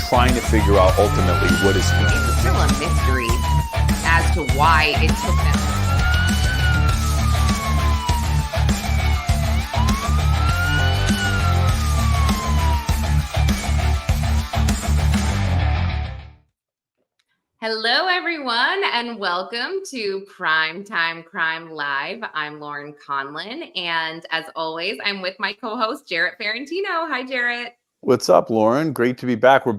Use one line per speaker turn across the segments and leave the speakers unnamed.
trying to figure out ultimately what is.
It's still a mystery as to why it took them. Hello, everyone, and welcome to Primetime Crime Live. I'm Lauren Conlin, and as always, I'm with my co-host, Jarrett Ferrantino. Hi, Jarrett.
What's up, Lauren? Great to be back. I'm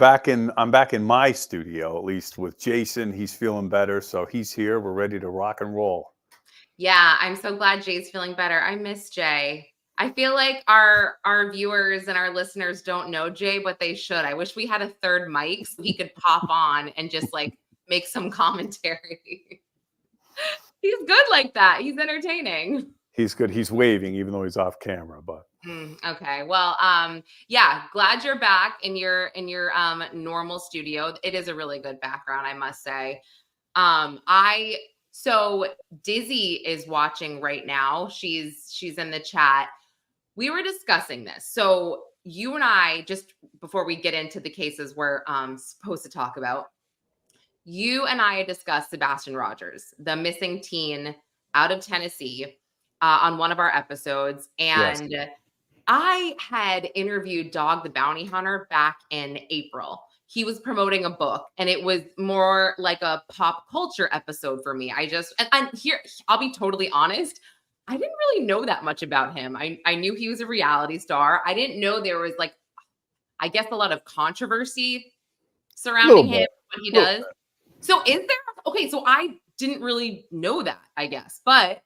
back in my studio, at least with Jason. He's feeling better, so he's here. We're ready to rock and roll.
Yeah, I'm so glad Jay's feeling better. I miss Jay. I feel like our viewers and our listeners don't know Jay, but they should. I wish we had a third mic so he could pop on and just like make some commentary. He's good like that. He's entertaining.
He's good. He's waving even though he's off camera, but
okay. Well, yeah, glad you're back in your normal studio. It is a really good background, I must say. So Dizzy is watching right now. She's in the chat. We were discussing this. So you and I, just before we get into the cases we're supposed to talk about, you and I discussed Sebastian Rogers, the missing teen out of Tennessee, on one of our episodes. And yes. I had interviewed Dog the Bounty Hunter back in April. He was promoting a book, and it was more like a pop culture episode for me. And here, I'll be totally honest, I didn't really know that much about him. I knew he was a reality star. I didn't know there was, like, I guess, a lot of controversy surrounding him, what he does. So is there? Okay, so I didn't really know that, I guess, but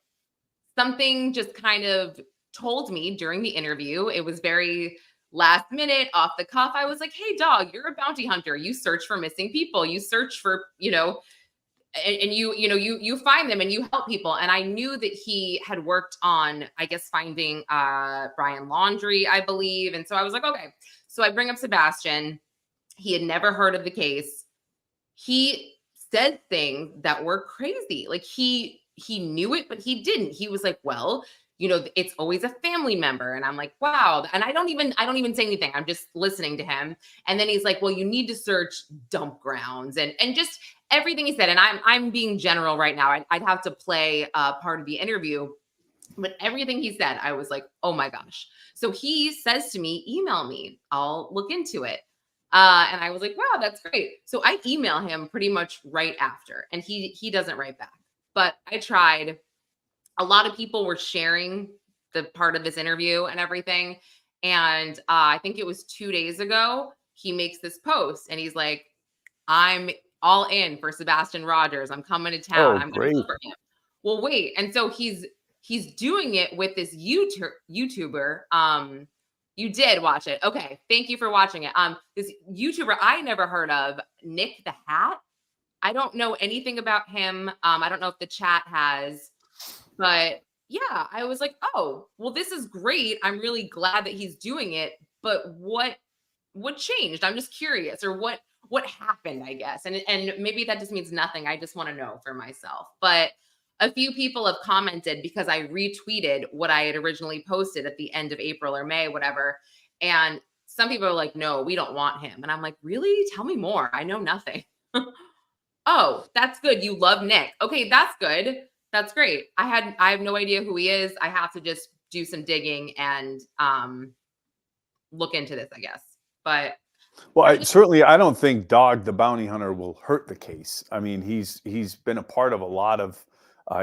something just kind of told me during the interview. It was very last minute, off the cuff. I was like, hey, Dog, you're a bounty hunter. You search for missing people. You search for, and you find them and you help people. And I knew that he had worked on, I guess, finding Brian Laundrie, I believe. And so I was like, okay. So I bring up Sebastian. He had never heard of the case. He said things that were crazy. Like he knew it, but he didn't. He was like, well, it's always a family member. And I'm like, wow. And I don't even say anything. I'm just listening to him. And then he's like, well, you need to search dump grounds and just everything he said. And I'm being general right now. I'd have to play part of the interview, but everything he said, I was like, oh my gosh. So he says to me, email me, I'll look into it. And I was like, wow, that's great. So I email him pretty much right after, and he doesn't write back, but I tried. A lot of people were sharing the part of this interview and everything. And I think it was 2 days ago, he makes this post and he's like, I'm all in for Sebastian Rogers. I'm coming to town. I'm going to look for him. Well, wait. And so he's doing it with this YouTuber. You did watch it. Okay. Thank you for watching it. This YouTuber I never heard of, Nick the Hat. I don't know anything about him. I don't know if the chat has, but yeah, I was like, oh, well, this is great. I'm really glad that he's doing it. But what changed? I'm just curious, or what happened, I guess. And maybe that just means nothing. I just want to know for myself. But a few people have commented because I retweeted what I had originally posted at the end of April or May, whatever. And some people are like, no, we don't want him. And I'm like, really? Tell me more. I know nothing. Oh, that's good. You love Nick. Okay, that's good. That's great. I have no idea who he is. I have to just do some digging and look into this, I guess. But
well, I don't think Dog the Bounty Hunter will hurt the case. I mean, he's been a part of a lot of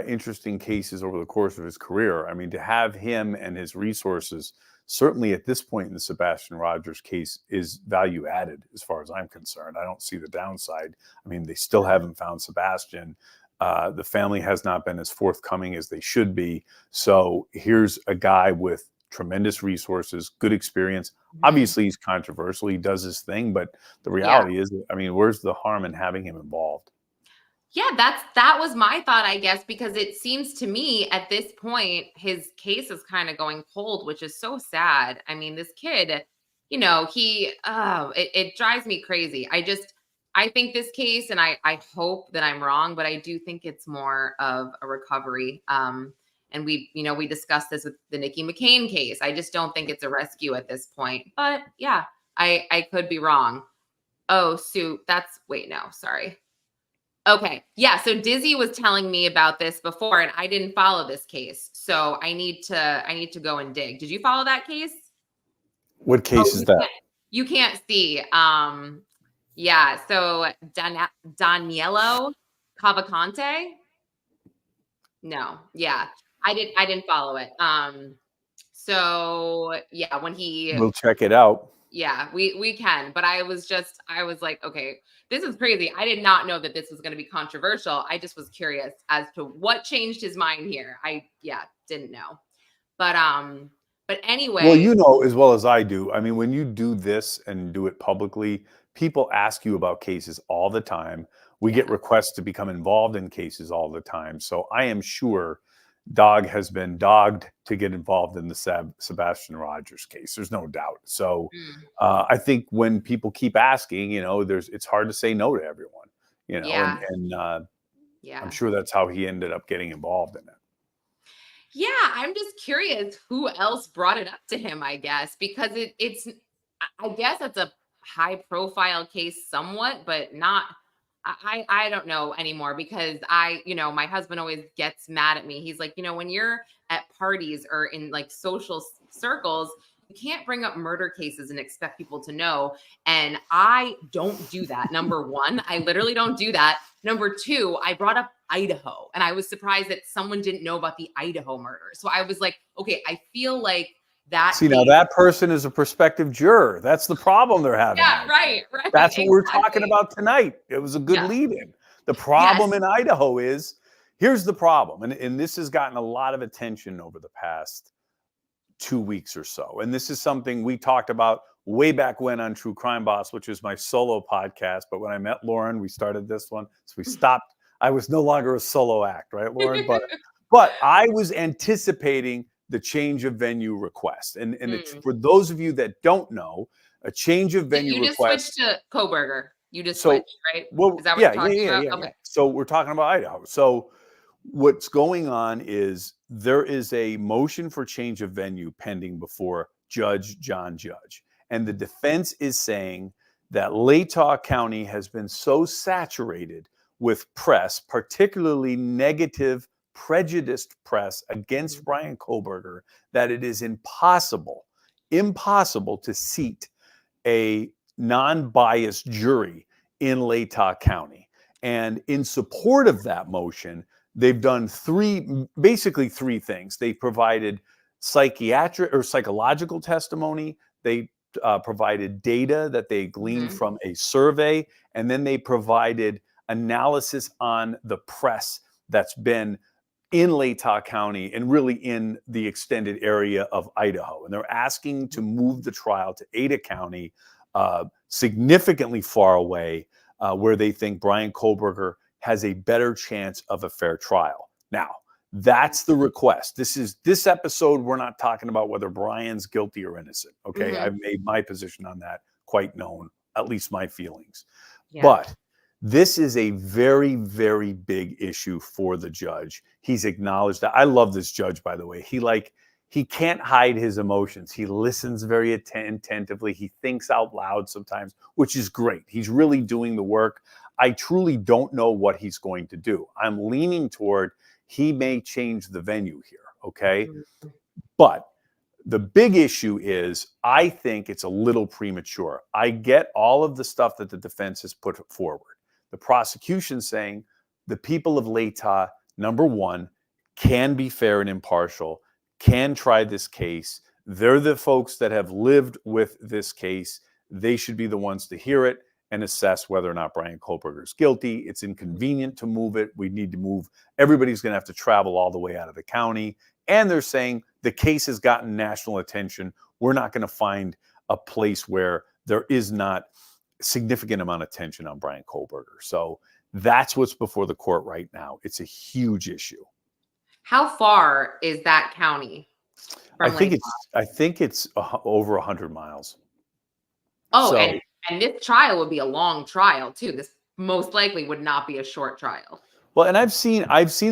interesting cases over the course of his career. I mean, to have him and his resources, certainly at this point in the Sebastian Rogers case, is value added as far as I'm concerned. I don't see the downside. I mean, they still haven't found Sebastian. The family has not been as forthcoming as they should be. So here's a guy with tremendous resources, good experience. Obviously, he's controversial. He does his thing. But the reality is, I mean, where's the harm in having him involved?
Yeah, that was my thought, I guess, because it seems to me at this point, his case is kind of going cold, which is so sad. I mean, this kid, it drives me crazy. I think this case, and I hope that I'm wrong, but I do think it's more of a recovery. And we discussed this with the Nikki McCain case. I just don't think it's a rescue at this point. But yeah, I could be wrong. Oh, wait, no, sorry. Okay. Yeah. So Dizzy was telling me about this before and I didn't follow this case. So I need to go and dig. Did you follow that case?
What
Oh,
case is that?
you can't see. Yeah. So Danielo Cavalcante. No. Yeah. I didn't follow it. So yeah, when he
We'll check it out.
yeah, we can. But I was like, okay, this is crazy. I did not know that this was going to be controversial. I just was curious as to what changed his mind here. Didn't know. But
Well,
anyway,
you know as well as I do. I mean, when you do this and do it publicly, people ask you about cases all the time. We
yeah.
get requests to become involved in cases all the time. So I am sure Dog has been dogged to get involved in the Sebastian Rogers case. There's no doubt. So
Mm,
I think when people keep asking, it's hard to say no to everyone,
yeah.
and I'm
Yeah.
sure that's how he ended up getting involved in it.
Yeah, I'm just curious who else brought it up to him, I guess, because I guess it's a high profile case somewhat, but not I don't know anymore because my husband always gets mad at me. He's like, when you're at parties or in like social circles, you can't bring up murder cases and expect people to know. And I don't do that. Number one, I literally don't do that. Number two, I brought up Idaho and I was surprised that someone didn't know about the Idaho murder. So I was like, okay, I feel like that
See, now
case.
that person is a prospective juror. That's the problem they're having
Yeah,
right now.
right,
That's what we're talking
exactly.
about tonight. It was a good
Yeah.
lead in. The
Yes.
problem in Idaho is here's the problem, and this has gotten a lot of attention over the past 2 weeks or so. And this is something we talked about way back when on True Crime Boss, which is my solo podcast. But when I met Lauren, we started this one. So we stopped. I was no longer a solo act, right, Lauren? But I was anticipating the change of venue request. And
Mm.
for those of you that don't know, a change of venue
You just switched
request.
to Kohberger. You just
So,
switched, right?
well,
Is that what
yeah,
you're talking about?
yeah.
Okay.
So we're talking about Idaho. So what's going on is there is a motion for change of venue pending before Judge John Judge. And the defense is saying that Latah County has been so saturated with press, particularly negative, prejudiced press against Bryan Kohberger, that it is impossible to seat a non-biased jury in Latah County. And in support of that motion, they've done basically three things. They provided psychiatric or psychological testimony. They provided data that they gleaned
Mhm.
from a survey, and then they provided analysis on the press that's been in Latah County and really in the extended area of Idaho. And they're asking to move the trial to Ada County, significantly far away, where they think Bryan Kohberger has a better chance of a fair trial. Now, that's the request. This episode, we're not talking about whether Bryan's guilty or innocent. Okay.
Mhm.
I've made my position on that quite known, at least my feelings.
Yeah.
But this is a very, very big issue for the judge. He's acknowledged that. I love this judge, by the way. He can't hide his emotions. He listens very attentively. He thinks out loud sometimes, which is great. He's really doing the work. I truly don't know what he's going to do. I'm leaning toward he may change the venue here, okay?
Mhm.
But the big issue is I think it's a little premature. I get all of the stuff that the defense has put forward. The prosecution saying the people of Latah, number one, can be fair and impartial, can try this case. They're the folks that have lived with this case. They should be the ones to hear it and assess whether or not Bryan Kohberger is guilty. It's inconvenient to move it. We need to move. Everybody's going to have to travel all the way out of the county. And they're saying the case has gotten national attention. We're not going to find a place where there is not significant amount of tension on Bryan Kohberger. So that's what's before the court right now. It's a huge issue.
How far is that county
I
from
think
Lake?
it's over 100 miles.
Oh,
So,
and this trial would be a long trial too. This most likely would not be a short trial.
well, and I've seen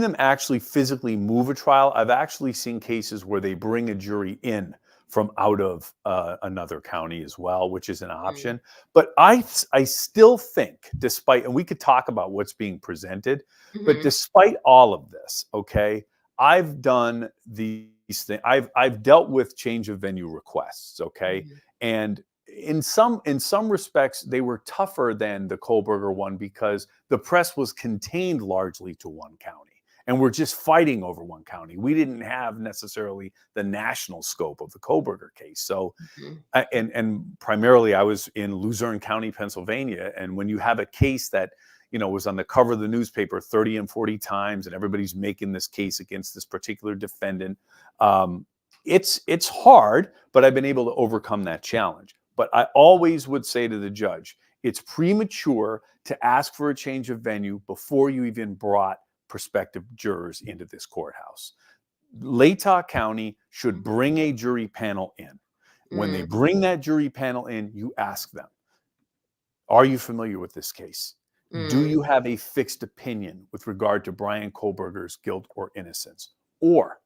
them actually physically move a trial. I've actually seen cases where they bring a jury in from out of another county as well, which is an
Mm.
option. But I still think, despite, and we could talk about what's being presented, but
Mhm.
despite all of this, okay, I've done these things. I've dealt with change of venue requests, okay,
Mhm.
and in some respects they were tougher than the Kohberger one because the press was contained largely to one county and we're just fighting over one county. We didn't have necessarily the national scope of the Kohberger case. So
Mhm.
and primarily I was in Luzerne County, Pennsylvania, and when you have a case that was on the cover of the newspaper 30 and 40 times, and everybody's making this case against this particular defendant, it's hard, but I've been able to overcome that challenge. But I always would say to the judge, it's premature to ask for a change of venue before you even brought prospective jurors into this courthouse. Latah County should bring a jury panel in. When they
Mm.
bring that jury panel in, you ask them, are you familiar with this case? Do
Mm.
you have a fixed opinion with regard to Bryan Kohberger's guilt or innocence? Or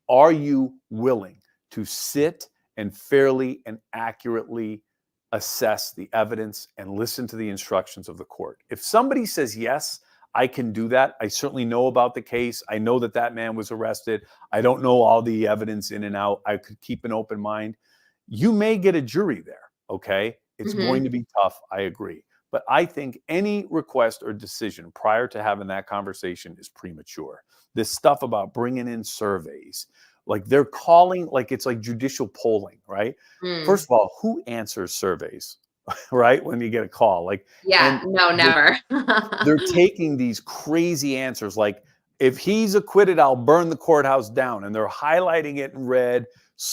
are you willing to sit and fairly and accurately assess the evidence and listen to the instructions of the court? If somebody says, yes, I can do that. I certainly know about the case. I know that that man was arrested. I don't know all the evidence in and out. I could keep an open mind. You may get a jury there, okay? It's going
Mhm.
to be tough. I agree. But I think any request or decision prior to having that conversation is premature. This stuff about bringing in surveys, like they're calling, like it's like judicial polling, right? First
Mm.
of all, who answers surveys, right? When you get a call, like,
Yeah,
and
no, never.
they're taking these crazy answers like, if he's acquitted, I'll burn the courthouse down. And they're highlighting it in red,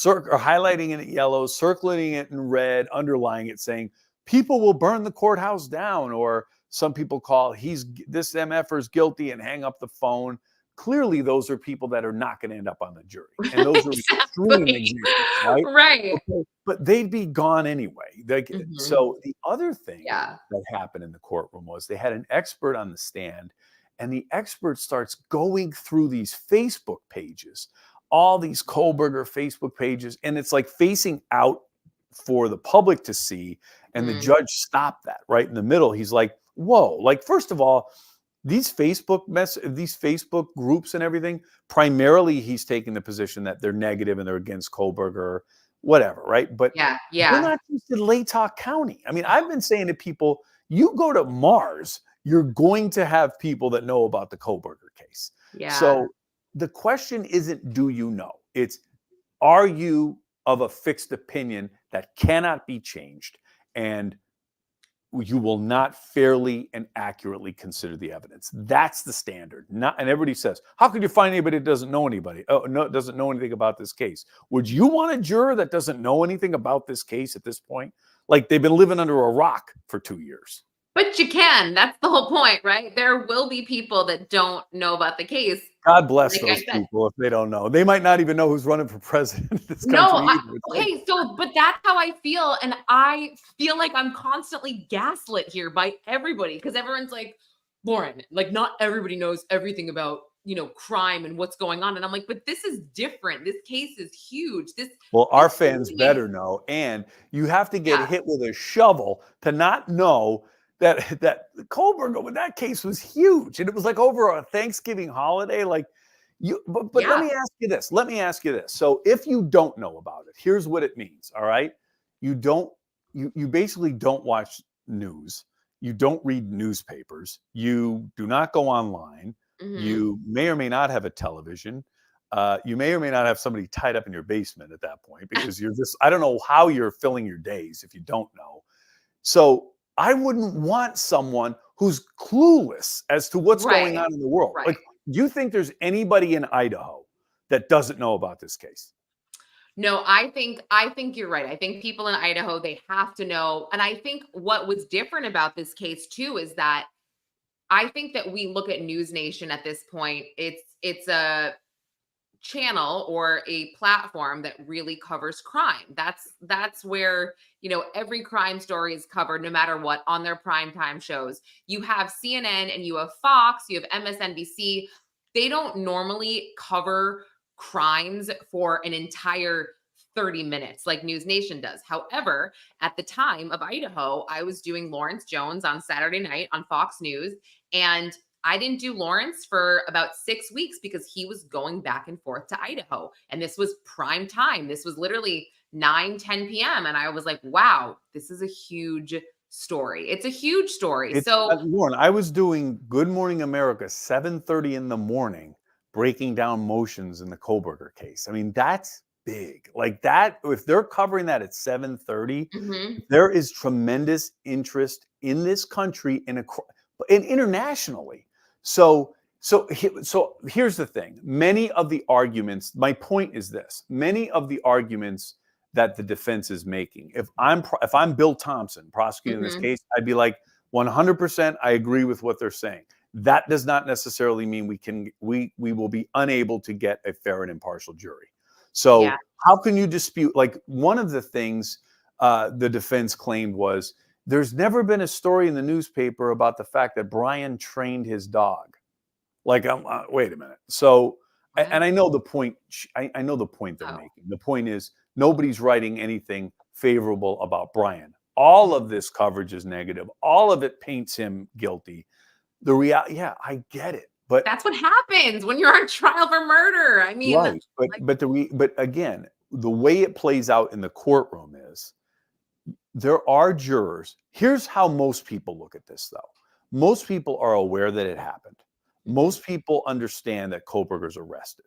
or highlighting it in yellow, circling it in red, underlying it, saying, people will burn the courthouse down. Or some people call, this MFer is guilty, and hang up the phone. Clearly, those are people that are not going to end up on the jury. And those are extreme
Exactly.
examples, right?
Right.
Okay. But they'd be gone anyway.
Mhm.
So the other thing
Yeah.
that happened in the courtroom was they had an expert on the stand, and the expert starts going through these Facebook pages, all these Kohberger Facebook pages, and it's like facing out for the public to see. And the
Mm.
judge stopped that right in the middle. He's like, whoa, like, first of all, these Facebook groups and everything, primarily he's taking the position that they're negative and they're against Kohberger, whatever, right? But
Yeah,
they're
yeah,
not just in Latah County. I mean, I've been saying to people, you go to Mars, you're going to have people that know about the Kohberger case.
yeah.
So the question isn't, do you know? It's, are you of a fixed opinion that cannot be changed? And you will not fairly and accurately consider the evidence. That's the standard. Not, and everybody says, how could you find anybody that doesn't know anybody? Oh, no, doesn't know anything about this case. Would you want a juror that doesn't know anything about this case at this point? Like they've been living under a rock for 2 years.
But you can. That's the whole point, right? There will be people that don't know about the case.
God bless
Like I
those
said,
people if they don't know. They might not even know who's running for president in this
no,
country either. It's like,
okay, so but that's how I feel, and I feel like I'm constantly gaslit here by everybody because everyone's like, "Lauren, like not everybody knows everything about, crime and what's going on." And I'm like, "But this is different. This case is huge.
well,
This
our fans
really."
better know. And you have to get
Yeah,
hit with a shovel to not know that Kohlberg with that case was huge. And it was like over a Thanksgiving holiday. Like but let
yeah.
me ask you this. Let me ask you this. So if you don't know about it, here's what it means. All right. You don't you basically don't watch news. You don't read newspapers. You do not go online.
Mhm.
You may or may not have a television. You may or may not have somebody tied up in your basement at that point because I don't know how you're filling your days if you don't know. So I wouldn't want someone who's clueless as to what's going
Right,
on in the world.
right.
Like, do you think there's anybody in Idaho that doesn't know about this case?
No, I think you're right. I think people in Idaho, they have to know. And I think what was different about this case too is that I think that we look at News Nation at this point. It's a channel or a platform that really covers crime. That's where, every crime story is covered no matter what on their primetime shows. You have CNN and you have Fox, you have MSNBC. They don't normally cover crimes for an entire 30 minutes like News Nation does. However, at the time of Idaho, I was doing Lawrence Jones on Saturday night on Fox News, and I didn't do Lawrence for about 6 weeks because he was going back and forth to Idaho. And this was prime time. This was literally 9, 10 p.m. And I was like, wow, this is a huge story. It's a huge story.
It's
So,
Lauren, I was doing Good Morning America 7:30 in the morning, breaking down motions in the Kohberger case. I mean, that's big. Like that, if they're covering that at 7:30,
mhm,
there is tremendous interest in this country and internationally. So here's the thing. Many of the arguments, my point is this: many of the arguments that the defense is making, if I'm Bill Thompson prosecuting this
mhm,
case, I'd be like, 100%, I agree with what they're saying. That does not necessarily mean we will be unable to get a fair and impartial jury.
yeah,
So how can you dispute? Like, one of the things the defense claimed was, there's never been a story in the newspaper about the fact that Bryan trained his dog. Like, wait a minute. So,
what?
and I know the point. I know the point they're
Oh,
making. The point is, nobody's writing anything favorable about Bryan. All of this coverage is negative. All of it paints him guilty. The reality, yeah, I get it, but
that's what happens when you're on trial for murder. I mean,
right,
like,
but again, the way it plays out in the courtroom is, there are jurors. Here's how most people look at this, though. Most people are aware that it happened.
mhm,
Most people understand that Kohberger's arrested.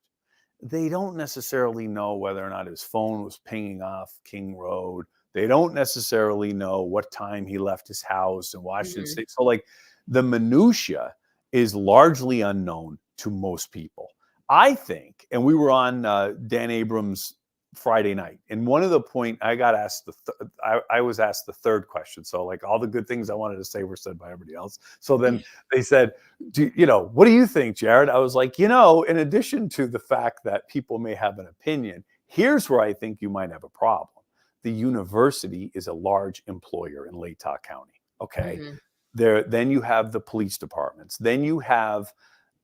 They don't necessarily know whether or not his phone was pinging off King Road. They don't necessarily know what time he left his house in Washington
mhm,
State. So, like, the minutia is largely unknown to most people. I think, and we were on Dan Abrams' Friday night, and one of the point I got asked I was asked the third question. So, like, all the good things I wanted to say were said by everybody else. So then they said, what do you think, Jared? I was like, in addition to the fact that people may have an opinion, here's where I think you might have a problem. The university is a large employer in Latah County. Okay.
mhm,
Then you have the police departments. Then you have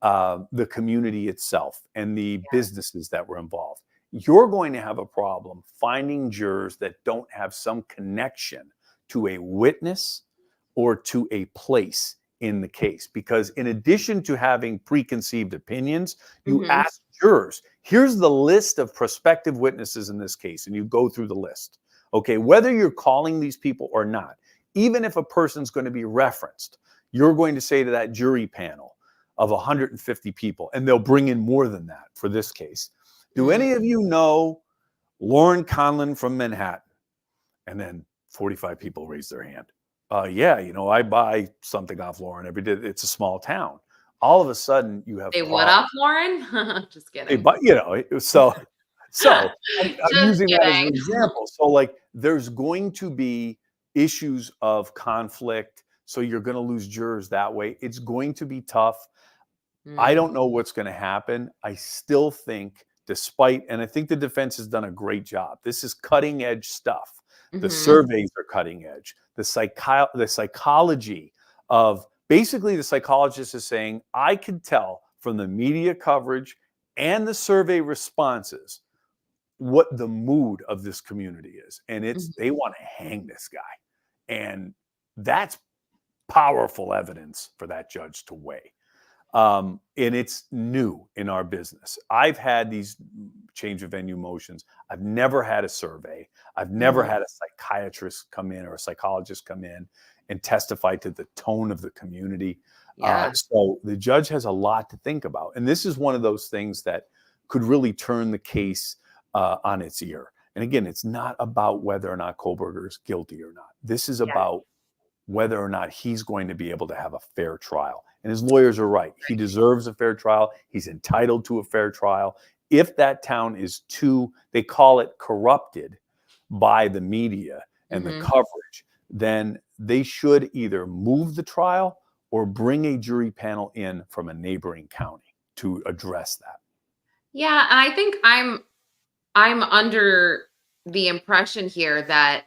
the community itself and the businesses that were involved. You're going to have a problem finding jurors that don't have some connection to a witness or to a place in the case. Because in addition to having preconceived opinions, you
mhm,
ask jurors, here's the list of prospective witnesses in this case, and you go through the list. Okay, whether you're calling these people or not, even if a person's going to be referenced, you're going to say to that jury panel of 150 people, and they'll bring in more than that for this case. Do
mhm.
any of you know Lauren Conlon from Manhattan? And then 45 people raise their hand. Yeah, I buy something off Lauren every day. It's a small town. All of a sudden, you have
Say what
problems.
up, Lauren? Just kidding.
But so I'm
Just
using that as an
kidding.
example. So, like, there's going to be issues of conflict. So you're going to lose jurors that way. It's going to be tough. I
Mm,
don't know what's going to happen. I still think, and I think the defense has done a great job. This is cutting edge stuff. The
mhm,
surveys are cutting edge. The psychology of, basically, the psychologist is saying, I could tell from the media coverage and the survey responses what the mood of this community is. And
mhm.
they want to hang this guy. And that's powerful evidence for that judge to weigh. And it's new in our business. I've had these change of venue motions. I've never had a survey. I've never
Mhm.
had a psychiatrist come in or a psychologist come in and testify to the tone of the community.
Yeah.
So the judge has a lot to think about. And this is one of those things that could really turn the case on its ear. And again, it's not about whether or not Kohberger is guilty or not. This is
Yeah.
about whether or not he's going to be able to have a fair trial. And his lawyers are right. He deserves a fair trial. He's entitled to a fair trial. If that town is they call it corrupted by the media and the
Mhm.
coverage, then they should either move the trial or bring a jury panel in from a neighboring county to address that.
Yeah, and I think I'm under the impression here that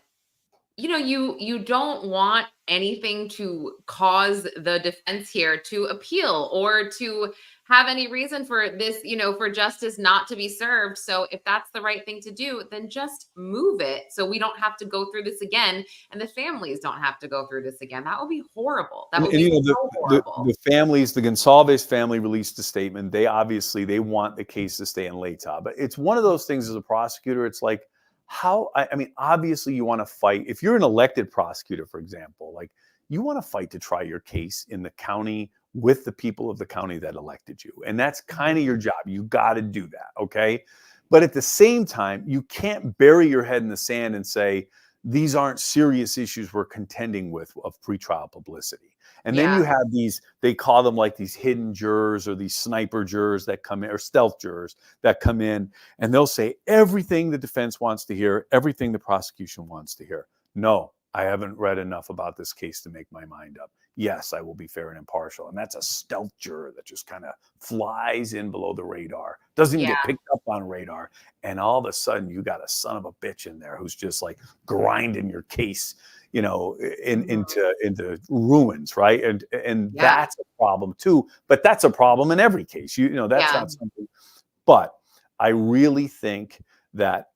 you don't want anything to cause the defense here to appeal or to have any reason for this, for justice not to be served. So if that's the right thing to do, then just move it so we don't have to go through this again and the families don't have to go through this again. That would be horrible. That would
And
be
the,
so
the
horrible.
the families, the Gonsalves family released a statement. They want the case to stay in Latah, but it's one of those things as a prosecutor. It's like I mean, obviously you want to fight. If you're an elected prosecutor, for example, like you want to fight to try your case in the county with the people of the county that elected you, and that's kind of your job. You got to do that, okay? But at the same time, you can't bury your head in the sand and say these aren't serious issues we're contending with of pretrial publicity. And then
Yeah.
you have these, they call them like these hidden jurors or these sniper jurors that come in, or stealth jurors that come in, and they'll say everything the defense wants to hear, everything the prosecution wants to hear. No, I haven't read enough about this case to make my mind up. Yes, I will be fair and impartial. And that's a stealth juror that just kind of flies in below the radar, doesn't even
Yeah.
get picked up on radar. And all of a sudden, you got a son of a bitch in there who's just like grinding your case, into ruins, right? And
Yeah.
that's a problem too. But that's a problem in every case. That's
Yeah.
not something. But I really think that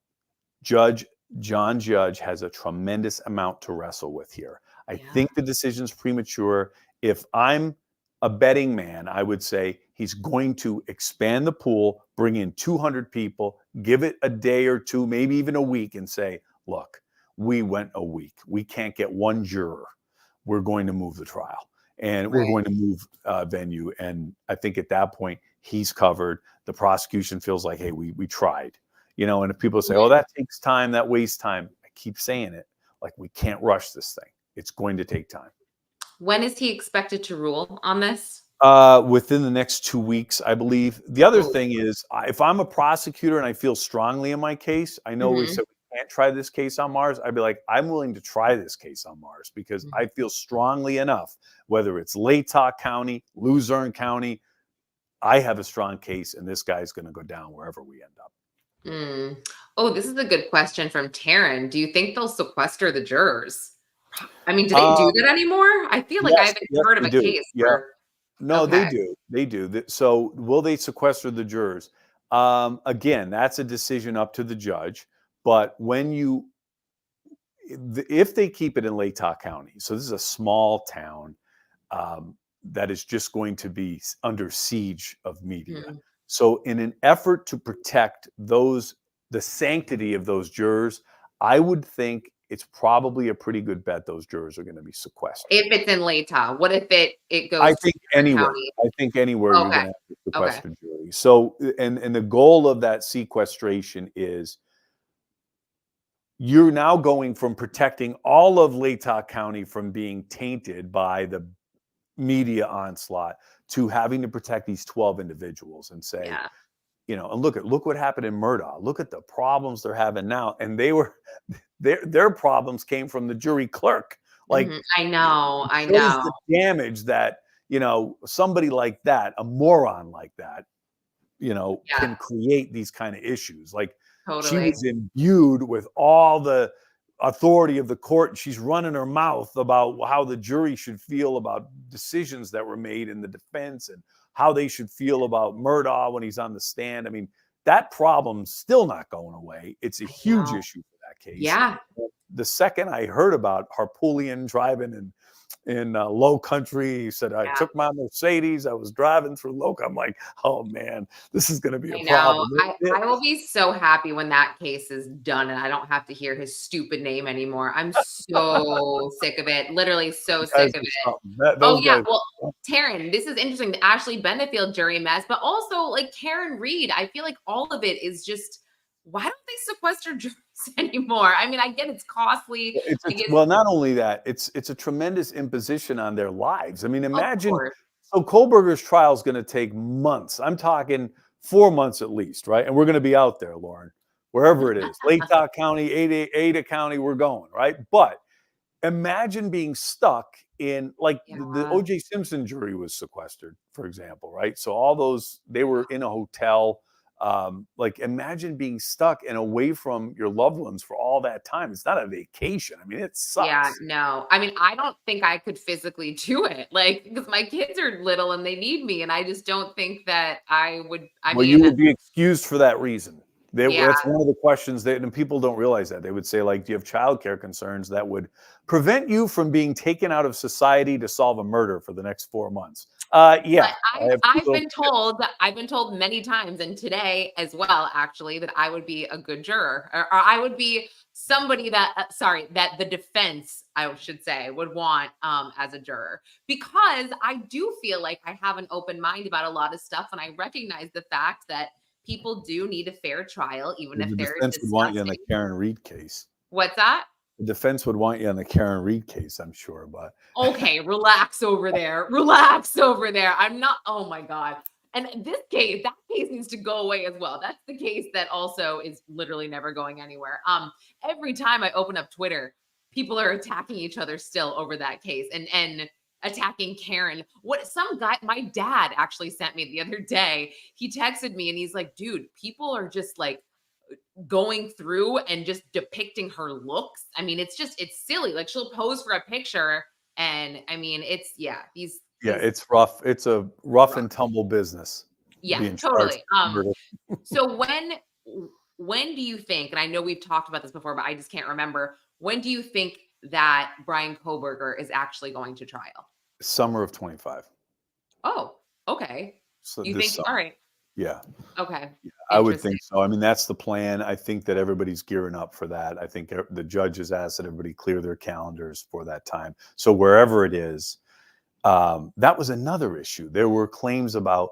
John Judge has a tremendous amount to wrestle with here. I think the decision's premature. If I'm a betting man, I would say he's going to expand the pool, bring in 200 people, give it a day or two, maybe even a week, and say, look, we went a week. We can't get one juror. We're going to move the trial, and we're going to move venue. And I think at that point, he's covered. The prosecution feels like, hey, we tried. And if people say, oh, that takes time, that wastes time, I keep saying it, like, we can't rush this thing. It's going to take time.
When is he expected to rule on this?
Within the next 2 weeks, I believe. The other thing is, if I'm a prosecutor and I feel strongly in my case, I know we said we can't try this case on Mars. I'd be like, I'm willing to try this case on Mars because I feel strongly enough, whether it's Latah County, Luzerne County, I have a strong case and this guy's going to go down wherever we end up.
Oh, this is a good question from Taryn. Do you think they'll sequester the jurors? I mean, do they do that anymore? I feel like I
Yes,
haven't heard of a case where.
No, they
Okay.
do. They do. So will they sequester the jurors? Again, that's a decision up to the judge. But if they keep it in Latah County, so this is a small town that is just going to be under siege of media. So in an effort to protect the sanctity of those jurors, I would think it's probably a pretty good bet those jurors are going to be sequestered.
If it's in Latah, what if it goes?
I think anywhere.
County?
I think anywhere you're going to have to
Okay.
sequester jury. So, and the goal of that sequestration is you're now going from protecting all of Latah County from being tainted by the media onslaught to having to protect these 12 individuals and say, and look what happened in Murdaugh. Look at the problems they're having now. And their problems came from the jury clerk. Like,
I know.
The damage that, somebody like that, a moron like that, can create these kind of issues. Like, she was imbued with all the authority of the court. And she's running her mouth about how the jury should feel about decisions that were made in the defense and how they should feel about Murdaugh when he's on the stand. I mean, that problem's still not going away. It's a huge issue for that case.
Yeah.
The second I heard about Harpoolian driving in low country, he said, I took my Mercedes, I was driving through low. I'm like, oh man, this is going to be a problem.
I will be so happy when that case is done and I don't have to hear his stupid name anymore. I'm so sick of it. Literally so sick of it. Well, Taryn, this is interesting. The Ashley Benefield jury mess, but also like Karen Reed. I feel like all of it is just, why don't they sequester jurors anymore? I mean, I get it's costly.
Well, not only that, it's a tremendous imposition on their lives. I mean, imagine, so Kohberger's trial is going to take months. I'm talking 4 months at least, right? And we're going to be out there, Lauren, wherever it is, Latah County, Ada County, we're going, right? But imagine being stuck in, like, the O.J. Simpson jury was sequestered, for example, right? So all those, they were in a hotel. Like, imagine being stuck and away from your loved ones for all that time. It's not a vacation. I mean, it
Yeah,
sucks.
no. I mean, I don't think I could physically do it, like, because my kids are little and they need me, and I just don't think that I would. I
Well, you
mean,
would be excused for that reason.
yeah,
That's one of the questions that, and people don't realize that. They would say, like, do you have childcare concerns that would prevent you from being taken out of society to solve a murder for the next 4 months?
but
Yeah, I have two little kids.
I've been told many times, and today as well, actually, that I would be a good juror, or I would be somebody that, sorry, that the defense, I should say, would want as a juror, because I do feel like I have an open mind about a lot of stuff, and I recognize the fact that people do need a fair trial, even if
The
they're
defense would want you on the
disgusting.
Karen Reed case.
What's that?
The defense would want you on the Karen Reed case, I'm sure, but
Okay, relax over there. Relax over there. I'm not, oh my God. And that case needs to go away as well. That's the case that also is literally never going anywhere. Every time I open up Twitter, people are attacking each other still over that case and attacking Karen. What some guy, my dad actually sent me the other day. He texted me and he's like, dude, people are just like going through and just depicting her looks. I mean, it's silly. Like, she'll pose for a picture and I mean, it's, yeah,
yeah,
these
it's rough. It's a rough
rough.
and tumble business
Yeah,
being charged
totally.
with murder.
So when do you think, and I know we've talked about this before, but I just can't remember, when do you think that Bryan Kohberger is actually going to trial?
Summer of 25.
Oh, okay.
So
You
this
think, all
summer.
right,
Yeah.
okay.
I would
Interesting.
think so. I mean, that's the plan. I think that everybody's gearing up for that. I think the judge has asked that everybody clear their calendars for that time. So wherever it is, that was another issue. There were claims about,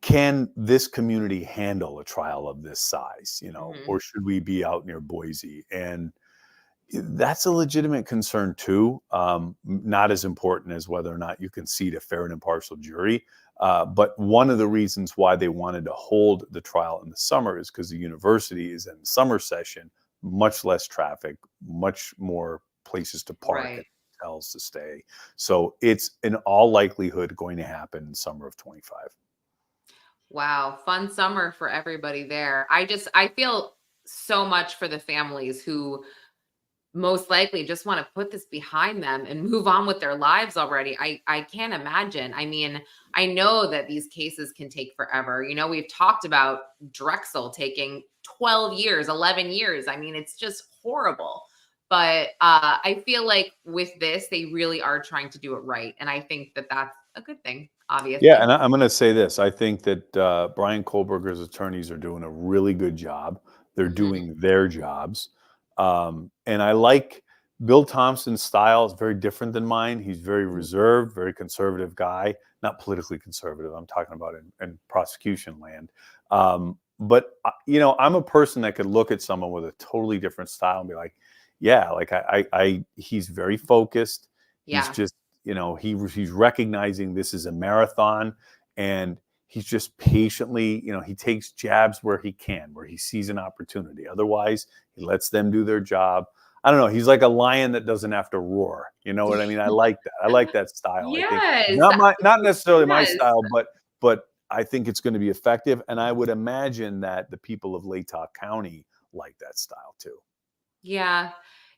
can this community handle a trial of this size,
Mhm.
or should we be out near Boise? And that's a legitimate concern too. Not as important as whether or not you can seat a fair and impartial jury. But one of the reasons why they wanted to hold the trial in the summer is because the university is in summer session, much less traffic, much more places to park and
Right.
hotels to stay. So it's in all likelihood going to happen in summer of 25.
Wow, fun summer for everybody there. I feel so much for the families who most likely just want to put this behind them and move on with their lives already. I can't imagine. I mean, I know that these cases can take forever. You know, we've talked about Drexel taking 12 years, 11 years. I mean, it's just horrible. But I feel like with this, they really are trying to do it right. And I think that that's a good thing,
Yeah,
obviously.
and I'm going to say this. I think that Brian Kohlberger's attorneys are doing a really good job. They're
Mhm.
doing their jobs. And I like Bill Thompson's style. It's very different than mine. He's very reserved, very conservative guy, not politically conservative. I'm talking about in prosecution land. But, I'm a person that could look at someone with a totally different style and be like, yeah, like he's very focused. He's
Yeah.
just, he's recognizing this is a marathon, and he's just patiently, he takes jabs where he can, where he sees an opportunity. Otherwise, he lets them do their job. I don't know. He's like a lion that doesn't have to roar. You know what I mean? I like that. I like that style. I think
Yes.
not necessarily my
Yes.
style, but I think it's going to be effective. And I would imagine that the people of Latah County like that style too.
Yeah.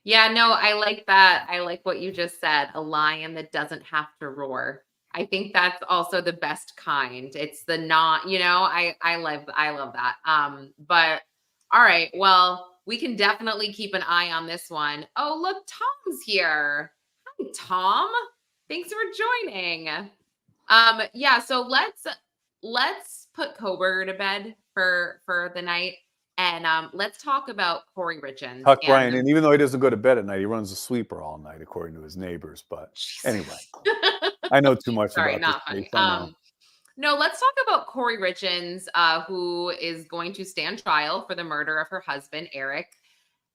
Yeah, no, I like that. I like what you just said, a lion that doesn't have to roar. I think that's also the best kind. It's the not, I love that. But all right, well, we can definitely keep an eye on this one. Oh, look, Tom's here. Hi, Tom. Thanks for joining. Yeah, so let's put Coburg to bed for the night. And let's talk about Kouri Richins
Huck
and
Bryan, and even though he doesn't go to bed at night, he runs a sweeper all night, according to his neighbors. But anyway,
Jesus.
I know too much
Sorry,
about this
not
case.
funny.
I know.
No, let's talk about Kouri Richins, who is going to stand trial for the murder of her husband, Eric.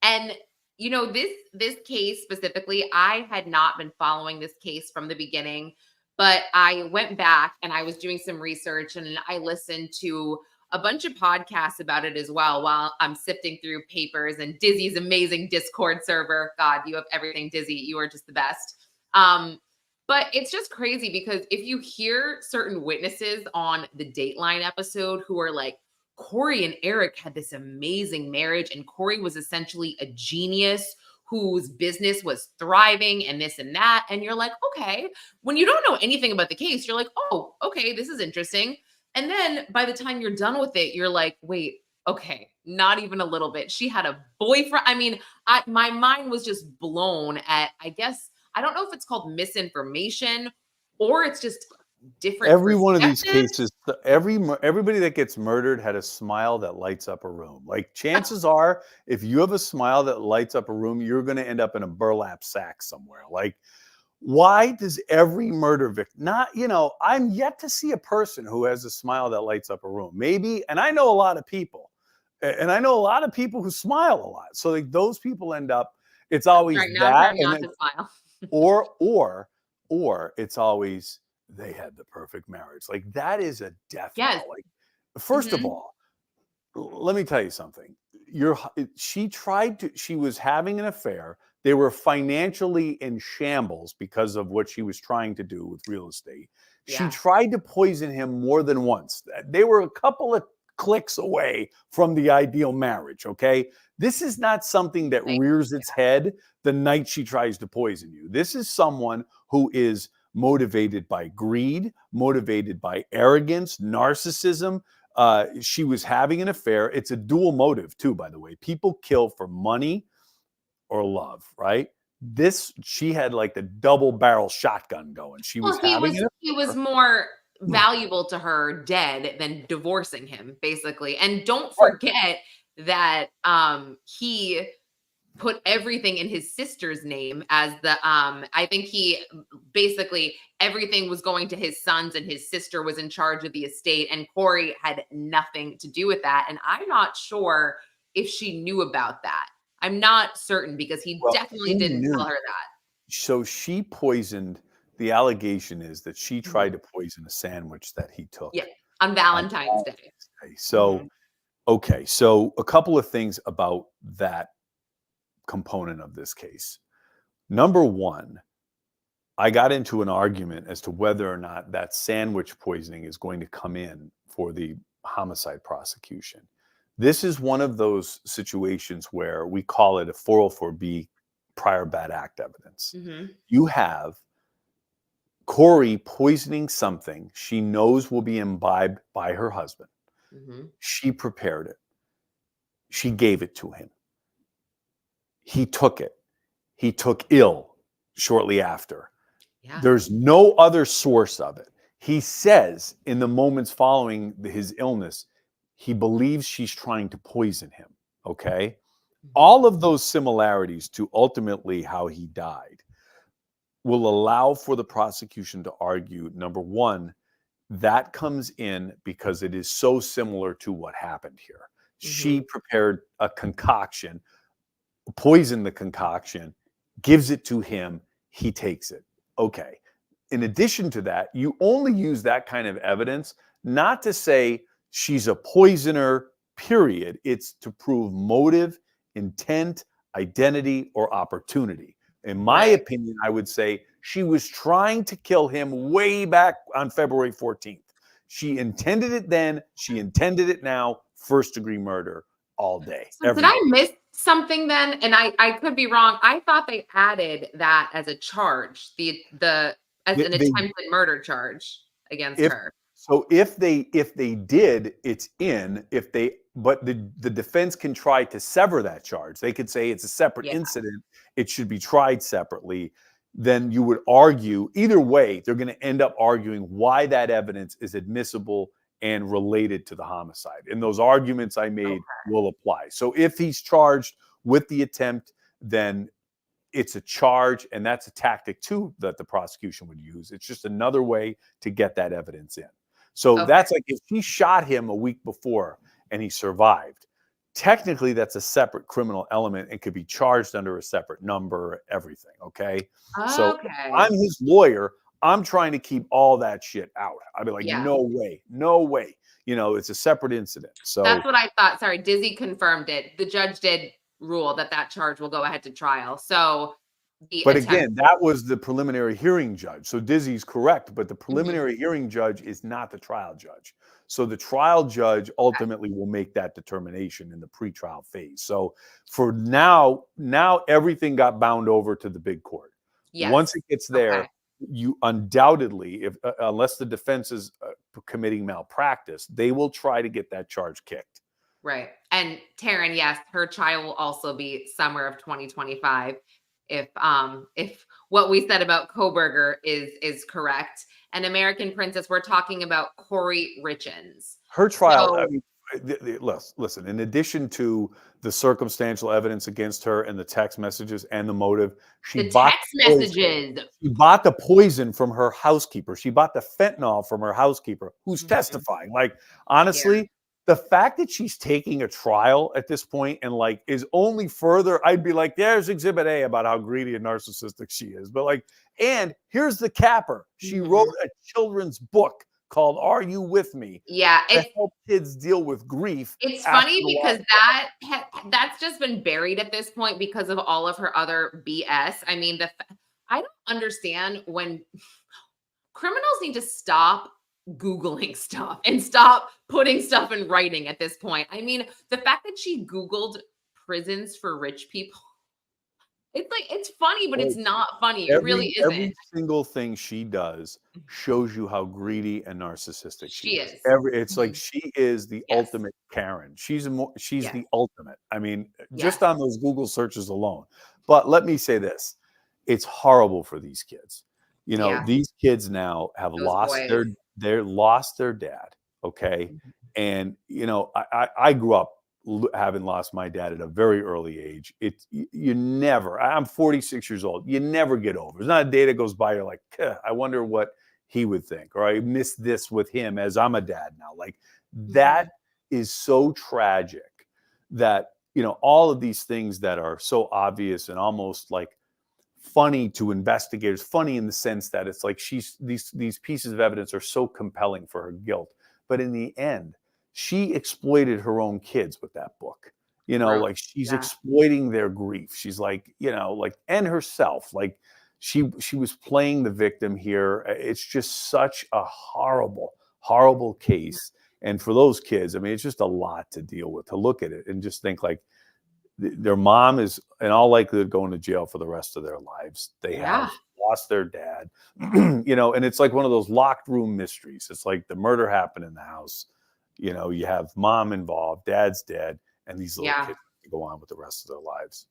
And this case specifically, I had not been following this case from the beginning, but I went back and I was doing some research and I listened to a bunch of podcasts about it as well while I'm sifting through papers and Dizzy's amazing Discord server. God, you have everything, Dizzy. You are just the best. Um, but it's just crazy because if you hear certain witnesses on the Dateline episode who are like Kouri and Eric had this amazing marriage, and Kouri was essentially a genius whose business was thriving and this and that. And you're like, okay, when you don't know anything about the case, you're like, oh, okay, this is interesting. And then by the time you're done with it, you're like, wait, okay, not even a little bit. She had a boyfriend. I mean, my mind was just blown at, I guess, I don't know if it's called misinformation or it's just different
Every one of these
perspectives.
cases, everybody that gets murdered had a smile that lights up a room. Like, chances are, if you have a smile that lights up a room, you're going to end up in a burlap sack somewhere. Like, why does every murder victim not, I'm yet to see a person who has a smile that lights up a room. Maybe, and I know a lot of people, and I know a lot of people who smile a lot. So like those people end up, it's always
Right now, I'm
that,
trying
and
not
then,
to smile.
or it's always they had the perfect marriage. Like, that is a death
Yes.
knell. Like, first of
Mhm.
all, let me tell you something. She was having an affair. They were financially in shambles because of what she was trying to do with real estate. She
Yeah.
tried to poison him more than once. They were a couple of clicks away from the ideal marriage, okay? This is not something that
Thank
rears its head the night she tries to poison you. This is someone who is motivated by greed, motivated by arrogance, narcissism. She was having an affair. It's a dual motive too, by the way. People kill for money or love, right? She had like the double barrel shotgun going. She was
Well,
having an
he was
affair.
more valuable to her dead than divorcing him, basically. And don't
Right.
forget that he put everything in his sister's name as the I think he basically everything was going to his sons and his sister was in charge of the estate and Kouri had nothing to do with that. And I'm not sure if she knew about that. I'm not certain because he
Well,
definitely
he
didn't
knew.
tell her that.
So she poisoned. The allegation is that she
Mhm.
tried to poison a sandwich that he
Yeah,
took
on
on
Valentine's Day.
Valentine's Day.
Mhm.
So, okay. So, a couple of things about that component of this case. Number one, I got into an argument as to whether or not that sandwich poisoning is going to come in for the homicide prosecution. This is one of those situations where we call it a 404B, prior bad act evidence.
Mhm.
You have Kouri poisoning something she knows will be imbibed by her husband.
Mhm.
She prepared it. She gave it to him. He took it. He took ill shortly after.
Yeah.
There's no other source of it. He says in the moments following his illness, he believes she's trying to poison him. Okay.
Mhm.
All of those similarities to ultimately how he died will allow for the prosecution to argue, number one, that comes in because it is so similar to what happened here. She
Mhm.
prepared a concoction, poisoned the concoction, gives it to him, he takes it. Okay. In addition to that, you only use that kind of evidence not to say she's a poisoner, period. It's to prove motive, intent, identity, or opportunity. In my
Right.
opinion, I would say she was trying to kill him way back on February 14th. She intended it then, she intended it now, first degree murder all day,
So did
every
I
day.
miss something then? And I could be wrong. I thought they added that as a charge, the as an
They
attempted murder charge against
If
her.
if they did, it's in. If they but the defense can try to sever that charge. They could say it's a separate
Yeah.
incident. It should be tried separately. Then you would argue either way. They're going to end up arguing why that evidence is admissible and related to the homicide. And those arguments I made
Okay.
will apply. So if he's charged with the attempt, then it's a charge, and that's a tactic too that the prosecution would use. It's just another way to get that evidence in. So
Okay.
that's like if she shot him a week before and he survived, technically that's a separate criminal element and could be charged under a separate number, everything. Okay. So if I'm
Okay.
his lawyer, I'm trying to keep all that shit out. I'd be like,
Yeah.
no way, no way. It's a separate incident.
That's
So
what I thought. Sorry, Dizzy confirmed it. The judge did rule that that charge will go ahead to trial. So the
But
attempt.
again, that was the preliminary hearing judge. So Dizzy's correct, but the
Mhm.
preliminary hearing judge is not the trial judge. So the trial judge ultimately will make that determination in the pretrial phase. So for now everything got bound over to the big court.
Yes.
Once it gets there,
Okay.
you undoubtedly, if unless the defense is committing malpractice, they will try to get that charge kicked.
Right. And Taryn, yes, her trial will also be summer of 2025 if what we said about Kohberger is correct. And American Princess, we're talking about Kouri Richins.
Her trial, I
So
mean, listen, in addition to the circumstantial evidence against her and the text messages and the motive,
the text messages.
she bought the poison from her housekeeper. She bought the fentanyl from her housekeeper, who's
Mhm.
testifying. Like, honestly, the fact that she's taking a trial at this point and like is only further, I'd be like, there's exhibit A about how greedy and narcissistic she is. But like, and here's the capper. She wrote a children's book called Are You With Me?
Yeah,
To help kids deal with grief.
it's
after
funny
the
because
loss.
that's just been buried at this point because of all of her other BS. I mean, I don't understand when criminals need to stop Googling stuff and stop putting stuff in writing at this point. I mean, the fact that she Googled prisons for rich people, it's like, it's funny, but it's not funny. It really
Every
isn't.
single thing she does shows you how greedy and narcissistic she
She
is.
is.
It's like
Mhm.
she is the
Yes.
ultimate Karen. She's
Yes.
the ultimate. I mean,
Yes.
just on those Google searches alone. But let me say this. It's horrible for these kids. You know,
Yeah.
these kids now have
Those
lost
boys.
lost their dad, okay?
Mhm.
And you know, I grew up having lost my dad at a very early age. You never, I'm 46 years old, you never get over. There's not a day that goes by you're like, I wonder what he would think, or I miss this with him as I'm a dad now. Like, that is so tragic that, you know, all of these things that are so obvious and almost like funny to investigators, funny in the sense that it's like these pieces of evidence are so compelling for her guilt, but in the end she exploited her own kids with that book. You know,
Gross.
like she's
Yeah.
exploiting their grief. She's like, you know, like, and herself, like she was playing the victim here. It's just such a horrible case. And for those kids, I mean, it's just a lot to deal with, to look at it and just think like their mom is in all likelihood going to jail for the rest of their lives. They
Yeah.
have lost their dad, you know, and it's like one of those locked room mysteries. It's like the murder happened in the house. You know, you have mom involved, dad's dead, and these little
Yeah.
kids go on with the rest of their lives.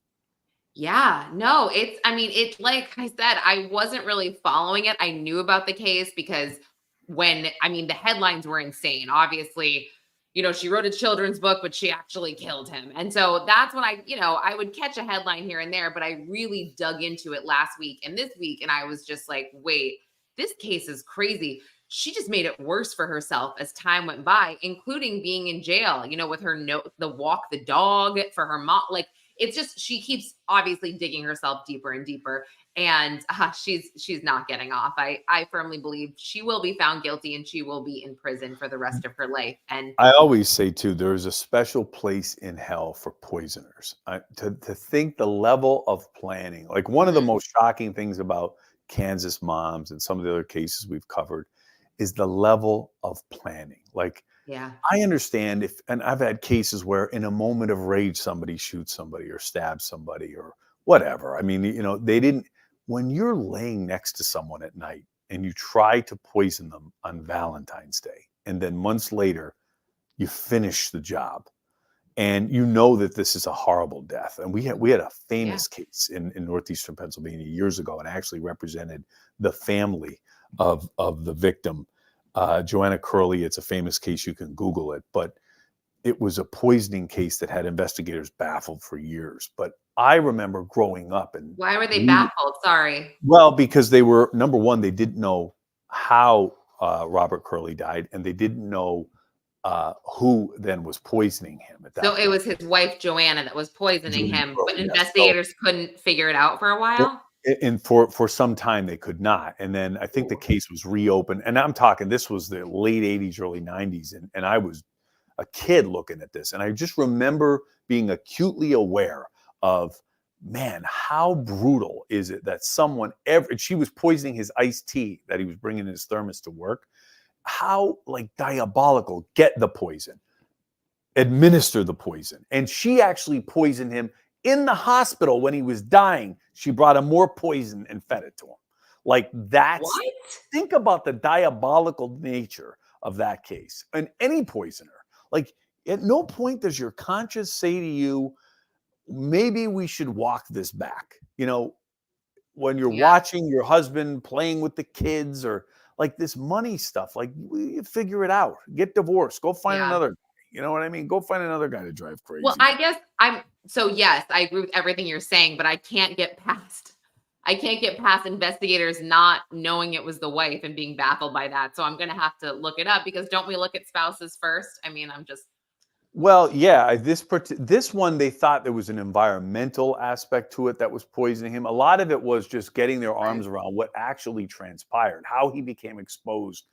Yeah, no, I mean, it's like I said, I wasn't really following it. I knew about the case because I mean, the headlines were insane. Obviously, she wrote a children's book, but she actually killed him. And so that's when I would catch a headline here and there, but I really dug into it last week and this week. And I was just like, wait, this case is crazy. She just made it worse for herself as time went by, including being in jail, with her note, the walk the dog for her mom. Like, it's just, she keeps obviously digging herself deeper and deeper, and she's not getting off. I firmly believe she will be found guilty and she will be in prison for the rest of her life. And
I always say too, there is a special place in hell for poisoners. To think the level of planning, like one of the most shocking things about Kansas moms and some of the other cases we've covered is the level of planning. Like,
yeah,
I understand and I've had cases where in a moment of rage, somebody shoots somebody or stabs somebody or whatever. I mean, when you're laying next to someone at night and you try to poison them on Valentine's Day, and then months later, you finish the job and you know that this is a horrible death. And we had a famous case in northeastern Pennsylvania years ago, and I actually represented the family of the victim, Joanna Curley. It's a famous case. You can Google it, but it was a poisoning case that had investigators baffled for years. But I remember growing up and
why were they baffled? Sorry.
well, because they were, number one, they didn't know how Robert Curley died, and they didn't know who then was poisoning him at that
So
point.
it was his wife Joanna that was poisoning
Joanna
him,
Curley,
but
yes.
investigators couldn't figure it out for a while.
And for some time they could not. And then I think the case was reopened. And I'm talking, this was the late 80s, early 90s. And I was a kid looking at this. And I just remember being acutely aware of man, how brutal is it that someone she was poisoning his iced tea that he was bringing in his thermos to work. How like diabolical. Get the poison, administer the poison. And she actually poisoned him in the hospital when he was dying. She brought him more poison and fed it to him. Like that's,
What?
think about the diabolical nature of that case. And any poisoner, like at no point does your conscience say to you, maybe we should walk this back. You know, when you're
Yeah.
watching your husband playing with the kids or like this money stuff, like you figure it out, get divorced, go find
Yeah.
another. You know what I mean? Go find another guy to drive crazy.
Well, I guess yes, I agree with everything you're saying, but I can't get past investigators not knowing it was the wife and being baffled by that. So I'm going to have to look it up because don't we look at spouses first? I mean, I'm just
Well, yeah, this one they thought there was an environmental aspect to it that was poisoning him. A lot of it was just getting their
right.
arms around what actually transpired, how he became exposed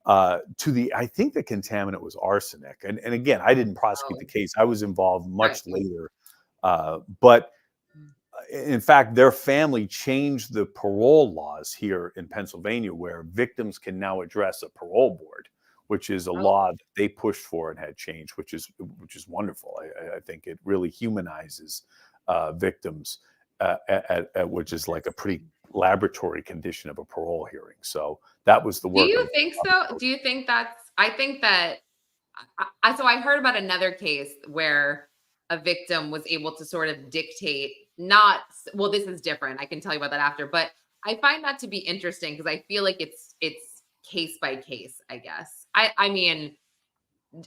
to I think the contaminant was arsenic. And again, I didn't prosecute the
Oh,
case. I was involved
right.
much later. But in fact, their family changed the parole laws here in Pennsylvania where victims can now address a parole board, which is a
Oh,
law that they pushed for and had changed, which is wonderful. I think it really humanizes victims, which is like a pretty laboratory condition of a parole hearing. So that was the
do
work
you
of.
think so? Do you think I think that so I heard about another case where a victim was able to sort of dictate not well, this is different. I can tell you about that after, but I find that to be interesting because I feel like it's case by case, I guess. I mean,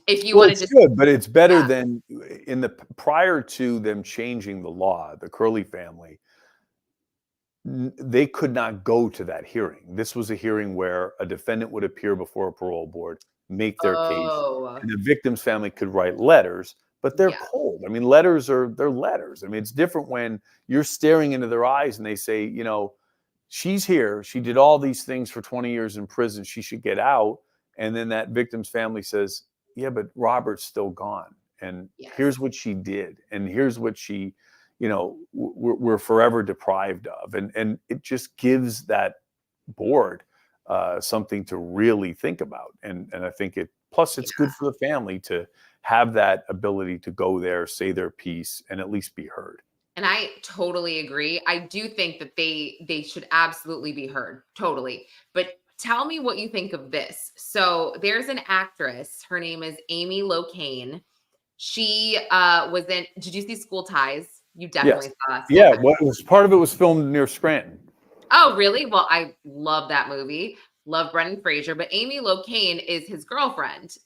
if you
Well,
want to
it's
just
good, but it's better
yeah.
than in the prior to them changing the law, the Curley family, they could not go to that hearing. This was a hearing where a defendant would appear before a parole board, make their case,
Oh,
and the victim's family could write letters, but they're
yeah.
cold. I mean, they're letters. I mean, it's different when you're staring into their eyes and they say, you know, she's here. She did all these things for 20 years in prison. She should get out. And then that victim's family says, yeah, but Robert's still gone. And
Yes.
here's what she did. And here's what she, you know, we're forever deprived of. And it just gives that board something to really think about. And I think plus it's good for the family to have that ability to go there, say their piece, and at least be heard.
And I totally agree. I do think that they should absolutely be heard. Totally. But tell me what you think of this. So there's an actress. Her name is Amy Locane. She was in did you see School Ties? You
Yes.
definitely saw School
Yeah.
Ties.
What was part of it was filmed near Scranton.
Oh, really? Well, I love that movie. Love Brendan Fraser, but Amy Locane is his girlfriend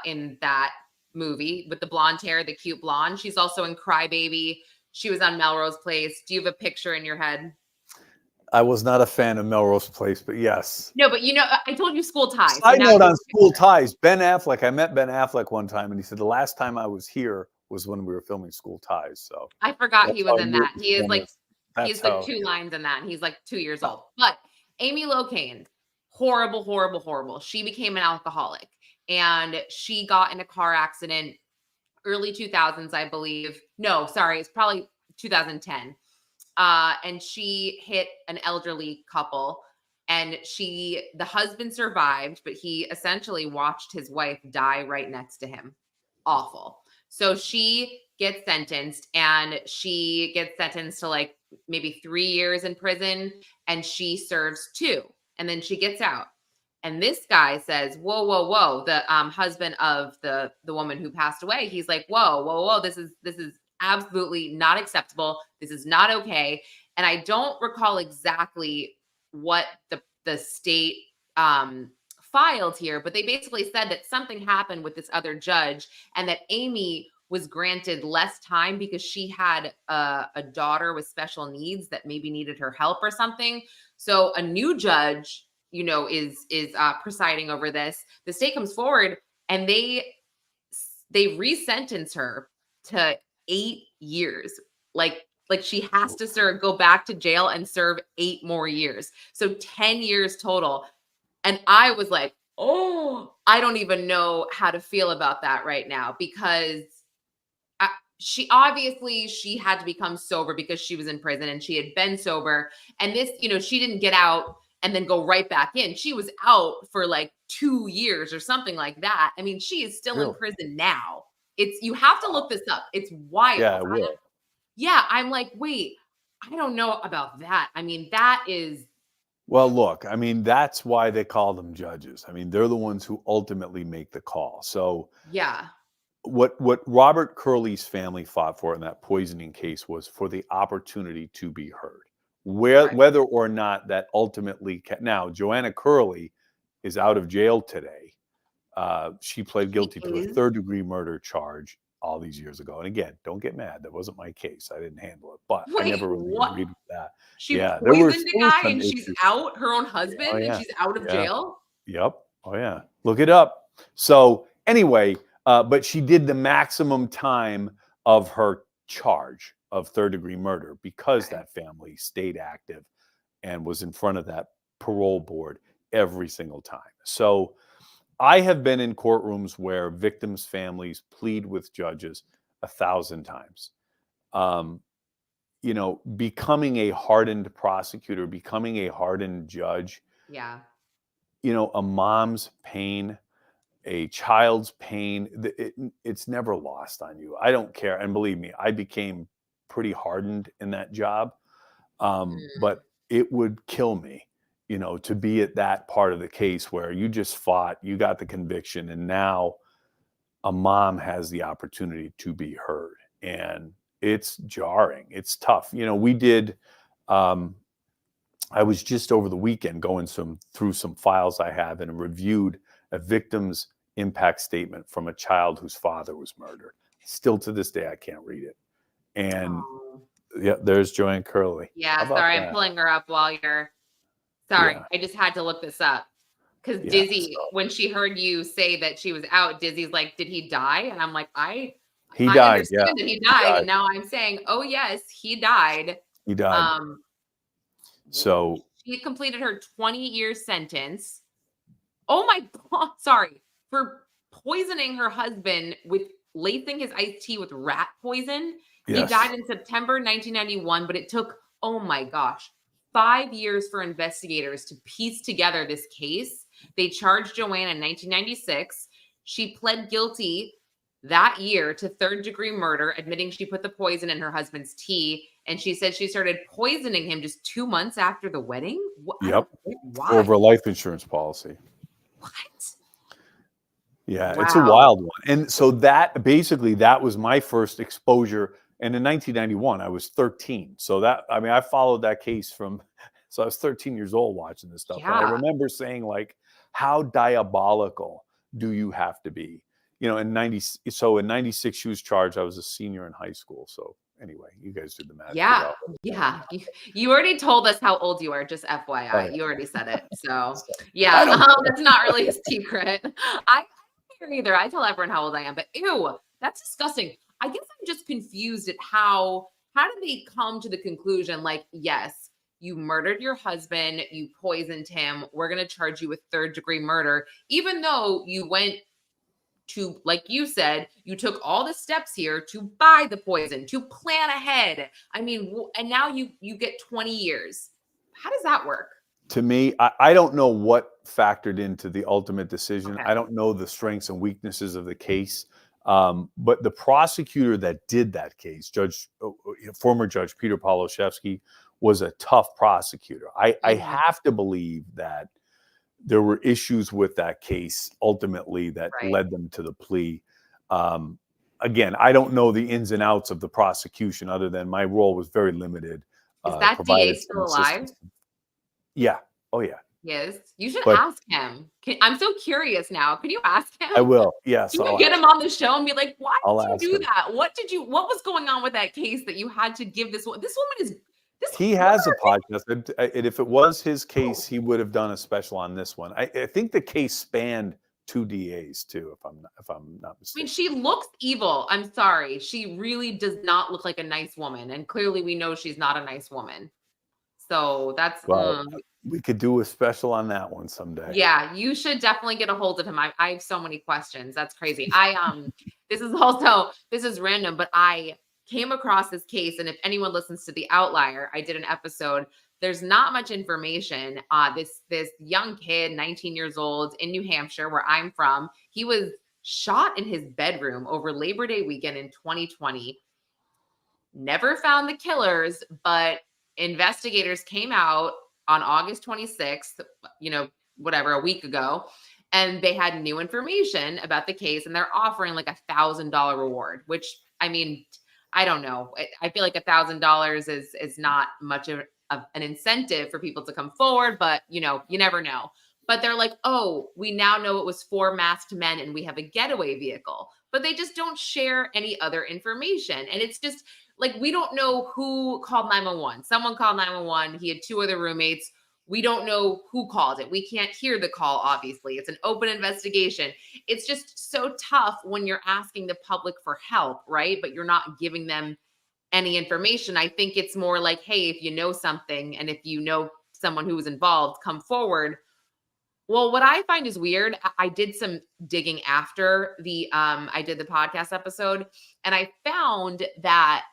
in that movie with the blonde hair, the cute blonde. She's also in Crybaby. She was on Melrose Place. Do you have a picture in your head?
I was not a fan of Melrose Place, but yes.
No, but I told you School Ties. So
Side
now
note
you have
on
a
School
picture.
Ties, Ben Affleck. I met Ben Affleck one time, and he said the last time I was here was when we were filming School Ties. So
I forgot
that's
he
how
was
I
in
knew it
that.
was
He is like
filmed. That's how.
two lines in that, and he's like 2 years old. But Amy Locane, horrible, horrible, horrible. She became an alcoholic, and she got in a car accident early 2000s, I believe. No, sorry, it's probably 2010. And she hit an elderly couple, and the husband survived, but he essentially watched his wife die right next to him. Awful. So she gets sentenced to like maybe 3 years in prison, and she serves 2, and then she gets out. And this guy says, "Whoa, whoa, whoa!" The husband of the woman who passed away, he's like, "Whoa, whoa, whoa! This is absolutely not acceptable. This is not okay." And I don't recall exactly what the state filed here, but they basically said that something happened with this other judge, and that Amy was granted less time because she had a daughter with special needs that maybe needed her help or something. So a new judge, is presiding over this. The state comes forward and they resentence her to 8 years. Like she has to go back to jail and serve 8 more years. So 10 years total. And I was like, oh, I don't even know how to feel about that right now because she obviously she had to become sober because she was in prison and she had been sober. And this, she didn't get out and then go right back in. She was out for like 2 years or something like that. I mean, she is still in
Really?
prison now. You have to look this up. It's wild.
Yeah, I will.
I'm like, wait, I don't know about that. I mean, that is.
Well, look, I mean, that's why they call them judges. I mean, they're the ones who ultimately make the call. So
Yeah.
what Robert Curley's family fought for in that poisoning case was for the opportunity to be heard.
Right.
Whether or not that ultimately now Joanna Curley is out of jail today. She pled guilty to a third-degree murder charge all these years ago. And again, don't get mad. That wasn't my case. I didn't handle it, but I
Wait,
never really
what?
agreed with that.
She
Yeah,
poisoned a
there was
guy
some
and she's
issues.
out, her own
Oh
husband, and
yeah,
she's out of
yeah,
jail?
yep. Oh yeah, look it up. So anyway, but she did the maximum time of her charge of third-degree murder because
Okay.
that family stayed active and was in front of that parole board every single time. So I have been in courtrooms where victims' families plead with judges 1,000 times. Becoming a hardened prosecutor, becoming a hardened judge,
Yeah.
a mom's pain, a child's pain, it's never lost on you. I don't care. And believe me, I became pretty hardened in that job.
Mm,
But it would kill me, to be at that part of the case where you just fought, you got the conviction, and now a mom has the opportunity to be heard. And it's jarring. It's tough. We did, I was just over the weekend going through some files I have and reviewed a victim's impact statement from a child whose father was murdered. Still to this day, I can't read it. And
oh.
yeah, there's Joanne Curley. How
Yeah,
about
sorry, I'm
that?
pulling her up while you're sorry.
Yeah.
I just had to look this up. Because
Yeah.
Dizzy, when she heard you say that she was out, Dizzy's like, "Did he die?" And I'm like, I
He
I
died. Yeah.
understand that he
He
died,
died.
and now I'm saying, "Oh yes, he died."
He died.
Um,
So
she completed her 20-year sentence. Oh my God, sorry, for poisoning her husband with lacing his iced tea with rat poison. He
yes,
died in September 1991, but it took, oh my gosh, 5 years for investigators to piece together this case. They charged Joanne in 1996. She pled guilty that year to third-degree murder, admitting she put the poison in her husband's tea. And she said she started poisoning him just 2 months after the wedding. I
yep,
don't get why.
over a life insurance policy.
What?
Yeah, it's a
Wow.
wild one. And so that was my first exposure. And in 1991, I was 13. So I followed that case so I was 13 years old watching this stuff. And I
Yeah.
remember saying, like, how diabolical do you have to be? In 96, she was charged. I was a senior in high school. So anyway, you guys did the math. Figure
Yeah.
out what the
Yeah. You already told us how old you are, just
Oh,
FYI.
yeah.
You already said it. So,
So, I
yeah,
don't
that's not really a secret. I don't care either. I tell everyone how old I am, but ew, that's disgusting. I guess I'm just confused at how did they come to the conclusion like, yes, you murdered your husband, you poisoned him, we're going to charge you with third-degree murder, even though you went to, like you said, you took all the steps here to buy the poison, to plan ahead. I mean, and now you get 20 years. How does that work?
To me, I don't know what factored into the ultimate decision.
Okay.
I don't know the strengths and weaknesses of the case. But the prosecutor that did that case, former Judge Peter Pawlowski, was a tough prosecutor. I
Mhm.
have to believe that there were issues with that case ultimately that
Right.
led them to the plea. Um, Again, I don't know the ins and outs of the prosecution other than my role was very limited,
Is that DA
provided some
still alive?
assistance. Yeah. Oh, yeah.
Yes. You should
But
ask him. I'm so curious now. Can you ask him?
I will. Yes,
Can you
I'll
get
ask
him
him.
on the show and be like, why
I'll
did
ask
you do
him.
that? What was going on with that case that you had to give this woman? This woman is this
He
what
has a
are
podcast, and if it was his
they?
case, he would have done a special on this one. I think the case spanned 2 DAs too, if I'm not
I mean,
mistaken.
she looks evil. I'm sorry. She really does not look like a nice woman. And clearly we know she's not a nice woman. So that's
Well, we could do a special on that one someday.
yeah, you should definitely get a hold of him. I have so many questions. That's crazy. This is random, but I came across this case, and if anyone listens to The Outlier, I did an episode. There's not much information. This young kid, 19 years old in New Hampshire, where I'm from, he was shot in his bedroom over Labor Day weekend in 2020. Never found the killers, but investigators came out on August 26th, whatever, a week ago, and they had new information about the case, and they're offering like $1,000 reward, which, I mean, I don't know. I feel like $1,000 is not much of an incentive for people to come forward, but you never know. But they're like, oh, we now know it was 4 masked men and we have a getaway vehicle, but they just don't share any other information. And it's just like, we don't know who called 911. Someone called 911. He had 2 other roommates. We don't know who called it. We can't hear the call, obviously. It's an open investigation. It's just so tough when you're asking the public for help, right? But you're not giving them any information. I think it's more like, hey, if you know something and if you know someone who was involved, come forward. Well, what I find is weird, I did some digging after I did the podcast episode, and I found that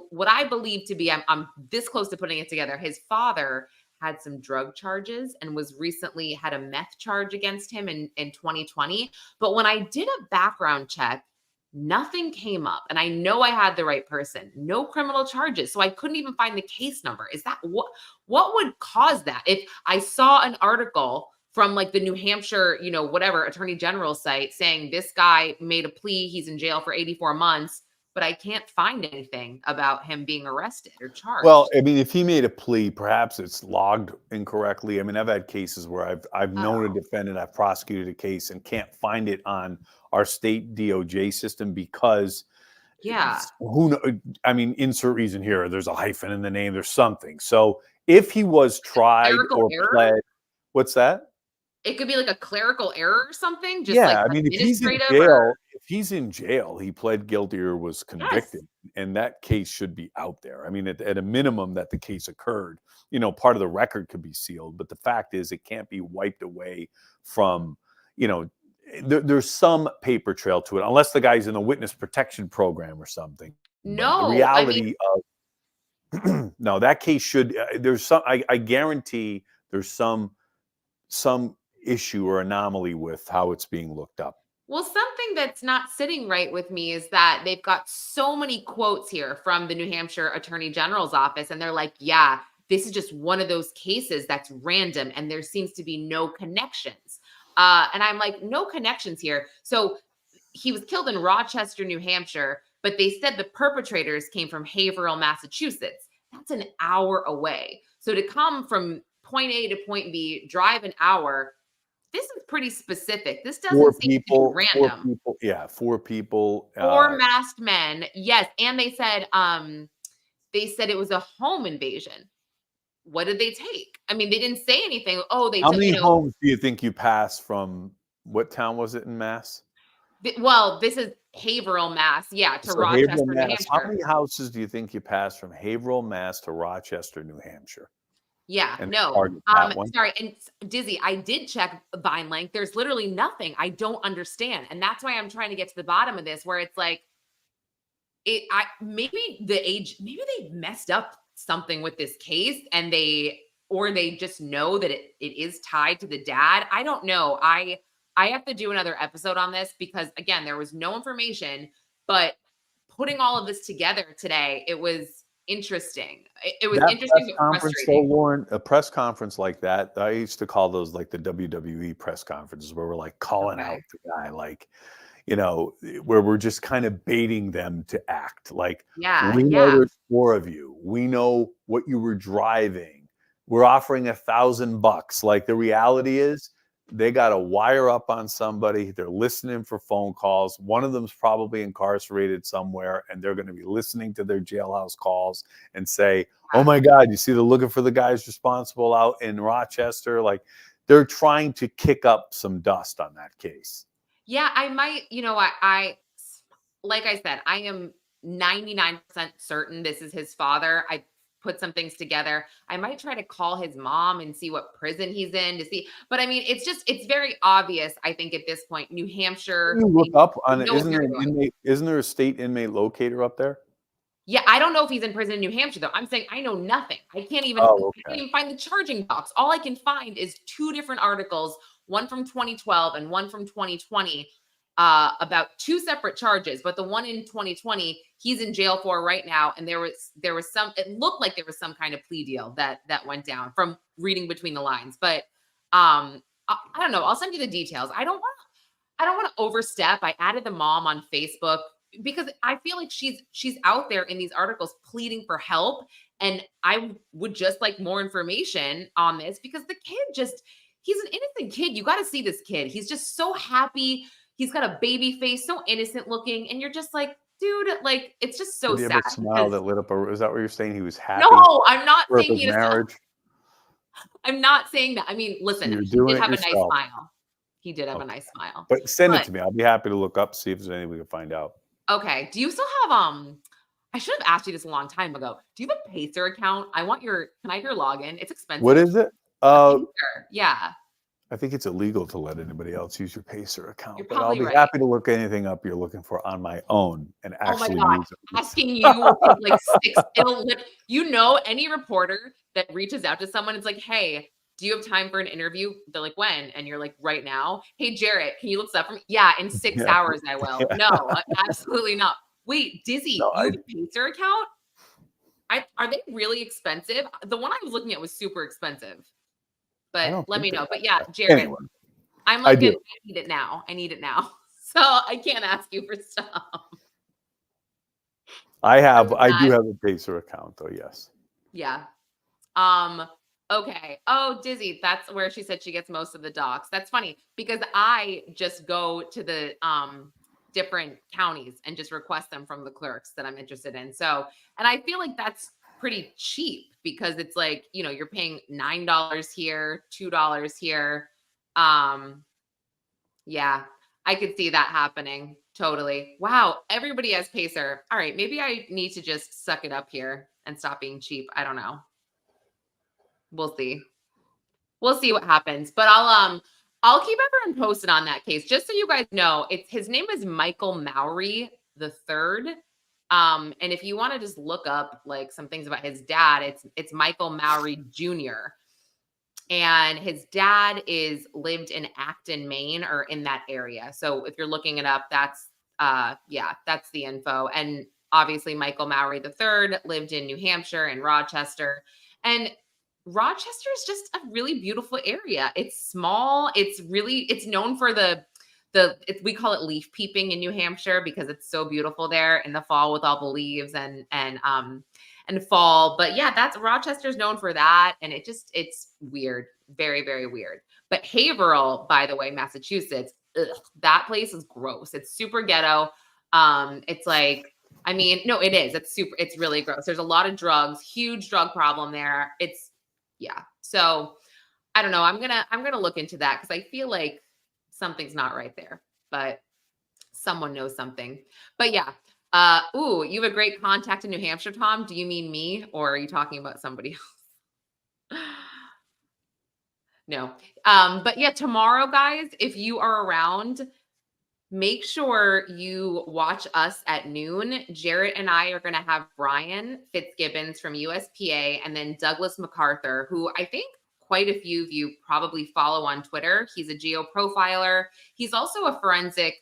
what I believe to be, I'm this close to putting it together. His father had some drug charges and was recently had a meth charge against him in 2020. But when I did a background check, nothing came up. And I know I had the right person. No criminal charges. So I couldn't even find the case number. Is that what would cause that? If I saw an article from like the New Hampshire, whatever attorney general site saying this guy made a plea, he's in jail for 84 months, but I can't find anything about him being arrested or charged.
Well, I mean, if he made a plea, perhaps it's logged incorrectly. I mean, I've had cases where I've known a defendant, I've prosecuted a case and can't find it on our state DOJ system because I mean, insert reason here. There's a hyphen in the name, there's something. So if he was tried or pled, what's that?
It could be like a clerical error or something. Just
I mean, if he's in jail, he pled guilty or was convicted, and that case should be out there. I mean, at a minimum, that the case occurred. Part of the record could be sealed, but the fact is, it can't be wiped away from. There's some paper trail to it, unless the guy's in the witness protection program or something.
No,
the reality of no, that case should. There's some. I guarantee there's some issue or anomaly with how it's being looked up.
Well, something that's not sitting right with me is that they've got so many quotes here from the New Hampshire Attorney General's office, and they're like, yeah, this is just one of those cases that's random and there seems to be no connections. And I'm like, no connections here. So he was killed in Rochester, New Hampshire, but they said the perpetrators came from Haverhill, Massachusetts. That's an hour away. So to come from point A to point B, drive an hour, this is pretty specific. This doesn't seem to be random.
4 people.
4 masked men. Yes. And they said it was a home invasion. What did they take? I mean, they didn't say anything. Oh, they
How many homes do you think you passed from? What town was it in Mass?
Well, this is Haverhill, Mass. Yeah, to Rochester, New Hampshire.
How many houses do you think you passed from Haverhill, Mass to Rochester, New Hampshire?
Yeah, no. Sorry. And Dizzy, I did check Vine length. There's literally nothing. I don't understand. And that's why I'm trying to get to the bottom of this, where it's like, maybe they messed up something with this case and they just know that it is tied to the dad. I don't know. I have to do another episode on this because, again, there was no information, but putting all of this together today, it was interesting. It was interesting but frustrating.
So, Lauren, a press conference like that, I used to call those like the WWE press conferences where we're like calling out the guy, like, where we're just kind of baiting them to act. Like, we know there's 4 of you. We know what you were driving. We're offering $1,000. Like, the reality is, they got to wire up on somebody. They're listening for phone calls. One of them's probably incarcerated somewhere, and they're going to be listening to their jailhouse calls and say, oh my God, you see, they're looking for the guys responsible out in Rochester. Like, they're trying to kick up some dust on that case.
Yeah, I might, I like I said, I am 99% certain this is his father. put some things together. I might try to call his mom and see what prison he's in to see. But I mean, it's very obvious, I think, at this point, New Hampshire,
Can you look up on
they
it?
know what they're doing.
Isn't there a state inmate locator up there?
Yeah, I don't know if he's in prison in New Hampshire, though. I'm saying I know nothing. I can't
Oh, okay.
even find the charging docs. All I can find is 2 different articles, one from 2012 and one from 2020, about 2 separate charges. But the one in 2020, he's in jail for right now. And there was some. It looked like there was some kind of plea deal that went down from reading between the lines. But I don't know. I'll send you the details. I don't want to overstep. I added the mom on Facebook because I feel like she's out there in these articles pleading for help. And I would just like more information on this because the kid he's an innocent kid. You got to see this kid. He's just so happy. He's got a baby face, so innocent looking. And you're just like, dude, like, it's just so
Did he
sad.
have a smile that lit up? Is that what you're saying? He was happy?
No, I'm not
for
saying
his marriage.
I'm not saying that. I mean, listen,
You're
he
doing
did
it
have a nice
yourself.
smile. He did have a nice smile.
But send it to me. I'll be happy to look up, see if there's anything we can find out.
Okay. Do you still have I should have asked you this a long time ago. Do you have a Pacer account? Can I have your login? It's expensive.
What is it?
Yeah.
I think it's illegal to let anybody else use your Pacer account.
You're
But I'll
probably
be
right.
happy to look anything up you're looking for on my own and actually
Oh my God.
use it.
Asking you will take like 6. Any reporter that reaches out to someone, it's like, hey, do you have time for an interview? They're like, when? And you're like, right now. Hey, Jarrett, can you look this up for me? Yeah, in 6 hours I will.
Yeah.
No, absolutely not. Wait, Dizzy, you have a Pacer account? Are they really expensive? The one I was looking at was super expensive. But let me know. But yeah, Jared,
Anyway,
I'm like, I need it now. I need it now. So I can't ask you for stuff.
I do have a Pacer account though, yes.
Yeah. Okay. Oh, Dizzy, that's where she said she gets most of the docs. That's funny because I just go to the different counties and just request them from the clerks that I'm interested in. So, and I feel like that's pretty cheap because it's like, you're paying $9 here, $2 here. Yeah, I could see that happening. Totally. Wow. Everybody has Pacer. All right. Maybe I need to just suck it up here and stop being cheap. I don't know. We'll see. We'll see what happens. But I'll keep everyone posted on that case. Just so you guys know, his name is Michael Mowry III. And if you want to just look up like some things about his dad, it's Michael Mowry Jr. And his dad lived in Acton, Maine, or in that area. So if you're looking it up, that's the info. And obviously Michael Mowry III lived in New Hampshire and Rochester. And Rochester is just a really beautiful area. It's small. It's known for we call it leaf peeping in New Hampshire because it's so beautiful there in the fall with all the leaves and fall. But yeah, Rochester's known for that. And it's weird. Very, very weird. But Haverhill, by the way, Massachusetts, that place is gross. It's super ghetto. It's like, I mean, no, it is. It's really gross. There's a lot of drugs, huge drug problem there. Yeah. So I don't know. I'm going to look into that because I feel like something's not right there, but someone knows something. But yeah. You have a great contact in New Hampshire, Tom. Do you mean me or are you talking about somebody else? No. But yeah, tomorrow, guys, if you are around, make sure you watch us at noon. Jarrett and I are going to have Brian Fitzgibbons from USPA and then Douglas MacArthur, who I think quite a few of you probably follow on Twitter. He's a geoprofiler. He's also a forensic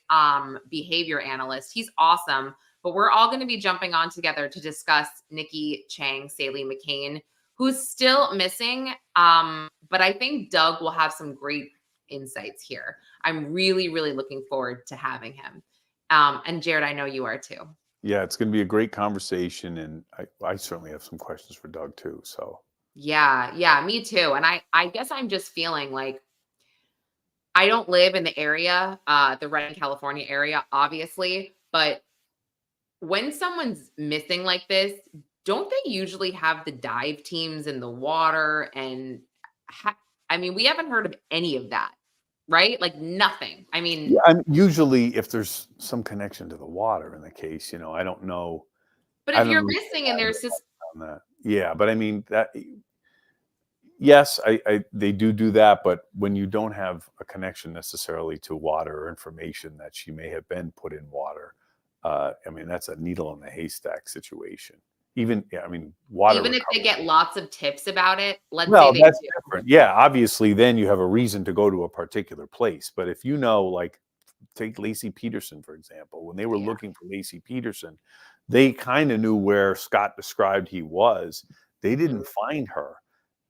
behavior analyst. He's awesome. But we're all going to be jumping on together to discuss Nikki Chang, Saley McCain, who's still missing. But I think Doug will have some great insights here. I'm really, really looking forward to having him. And Jared, I know you are too.
Yeah, it's going to be a great conversation. And I certainly have some questions for Doug too. So
yeah, me too. And I guess I'm just feeling like I don't live in the area, the Redding, California area, obviously, but when someone's missing like this, don't they usually have the dive teams in the water? And I mean, we haven't heard of any of that, right? Like nothing. I mean,
yeah, usually if there's some connection to the water in the case, I don't know.
But if you're missing and there's this
on that. Yeah, but I mean that. Yes, they do that, but when you don't have a connection necessarily to water or information that she may have been put in water, I mean that's a needle in the haystack situation. Even I mean water
Even if they
recovery.
get lots of tips about it, let's say
Well,
they
that's
do.
different. Yeah, obviously, then you have a reason to go to a particular place. But if you know, like, take Lacey Peterson for example, when they were
Yeah.
looking for Lacey Peterson, they kind of knew where Scott described he was. They
Mhm.
didn't find her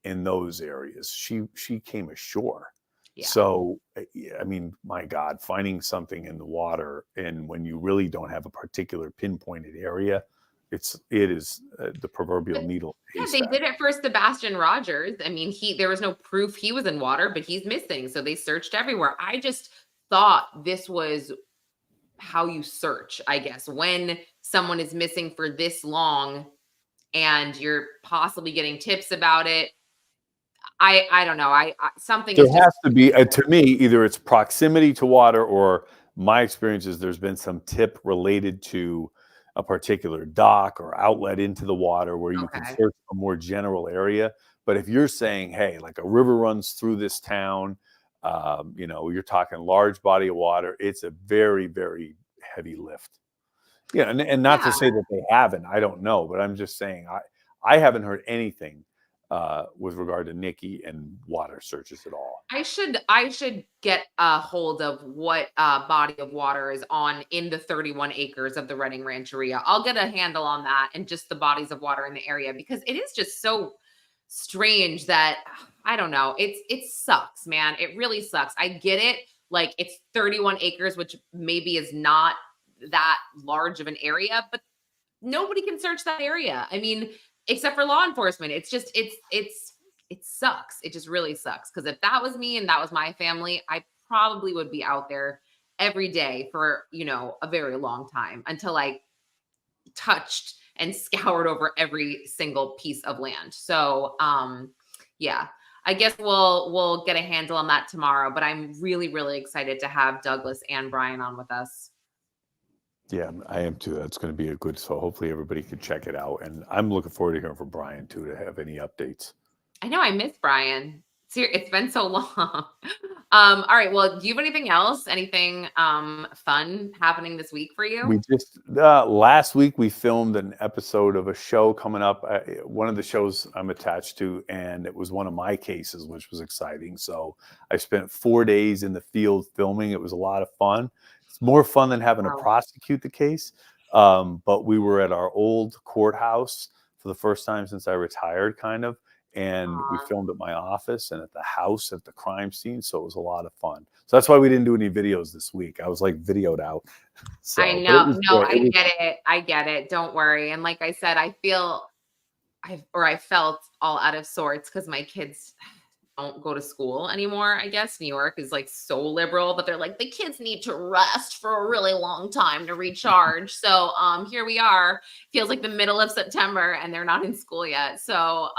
in those areas. She came ashore.
Yeah.
So, yeah, I mean, my God, finding something in the water, and when you really don't have a particular pinpointed area, it is the proverbial
But
needle in a
yeah, they
haystack.
did it for Sebastian Rogers. I mean, there was no proof he was in water, but he's missing. So they searched everywhere. I just thought this was how you search, I guess, when someone is missing for this long and you're possibly getting tips about it. I don't know. I something
There
is just
has to be, to me, either it's proximity to water, or my experience is there's been some tip related to a particular dock or outlet into the water where you can
okay.
search a more general area. But if you're saying, hey, like a river runs through this town, you're talking large body of water, it's a very, very heavy lift. Yeah, and not to
Yeah.
say that they haven't, I don't know, but I'm just saying I haven't heard anything with regard to Nikki and water searches at all.
I should get a hold of what body of water is on in the 31 acres of the Redding Rancheria. I'll get a handle on that and just the bodies of water in the area because it is just so strange that I don't know. It sucks, man. It really sucks. I get it. Like it's 31 acres, which maybe is not that large of an area, but nobody can search that area. I mean, except for law enforcement. It's just it sucks. It just really sucks because if that was me and that was my family, I probably would be out there every day for, a very long time until I touched and scoured over every single piece of land. So, yeah. I guess we'll get a handle on that tomorrow, but I'm really really excited to have Douglas and Brian on with us.
Yeah, I am too. That's going to be a good. So hopefully everybody can check it out, and I'm looking forward to hearing from Brian too to have any updates.
I know I miss Brian. It's been so long. All right. Well, do you have anything else? Anything fun happening this week for you?
We just last week we filmed an episode of a show coming up. One of the shows I'm attached to, and it was one of my cases, which was exciting. So I spent 4 days in the field filming. It was a lot of fun. It's more fun than having to
Wow.
prosecute the case. But we were at our old courthouse for the first time since I retired, kind of. And we
Aw.
filmed at my office and at the house at the crime scene. So it was a lot of fun. So that's why we didn't do any videos this week. I was like videoed out.
I
So, but it
know.
was
No,
good. It
I
was
get it. I get it. Don't worry. And like I said, I felt all out of sorts because my kids don't go to school anymore. I guess New York is like so liberal, but they're like the kids need to rest for a really long time to recharge. So here we are. Feels like the middle of September and they're not in school yet. So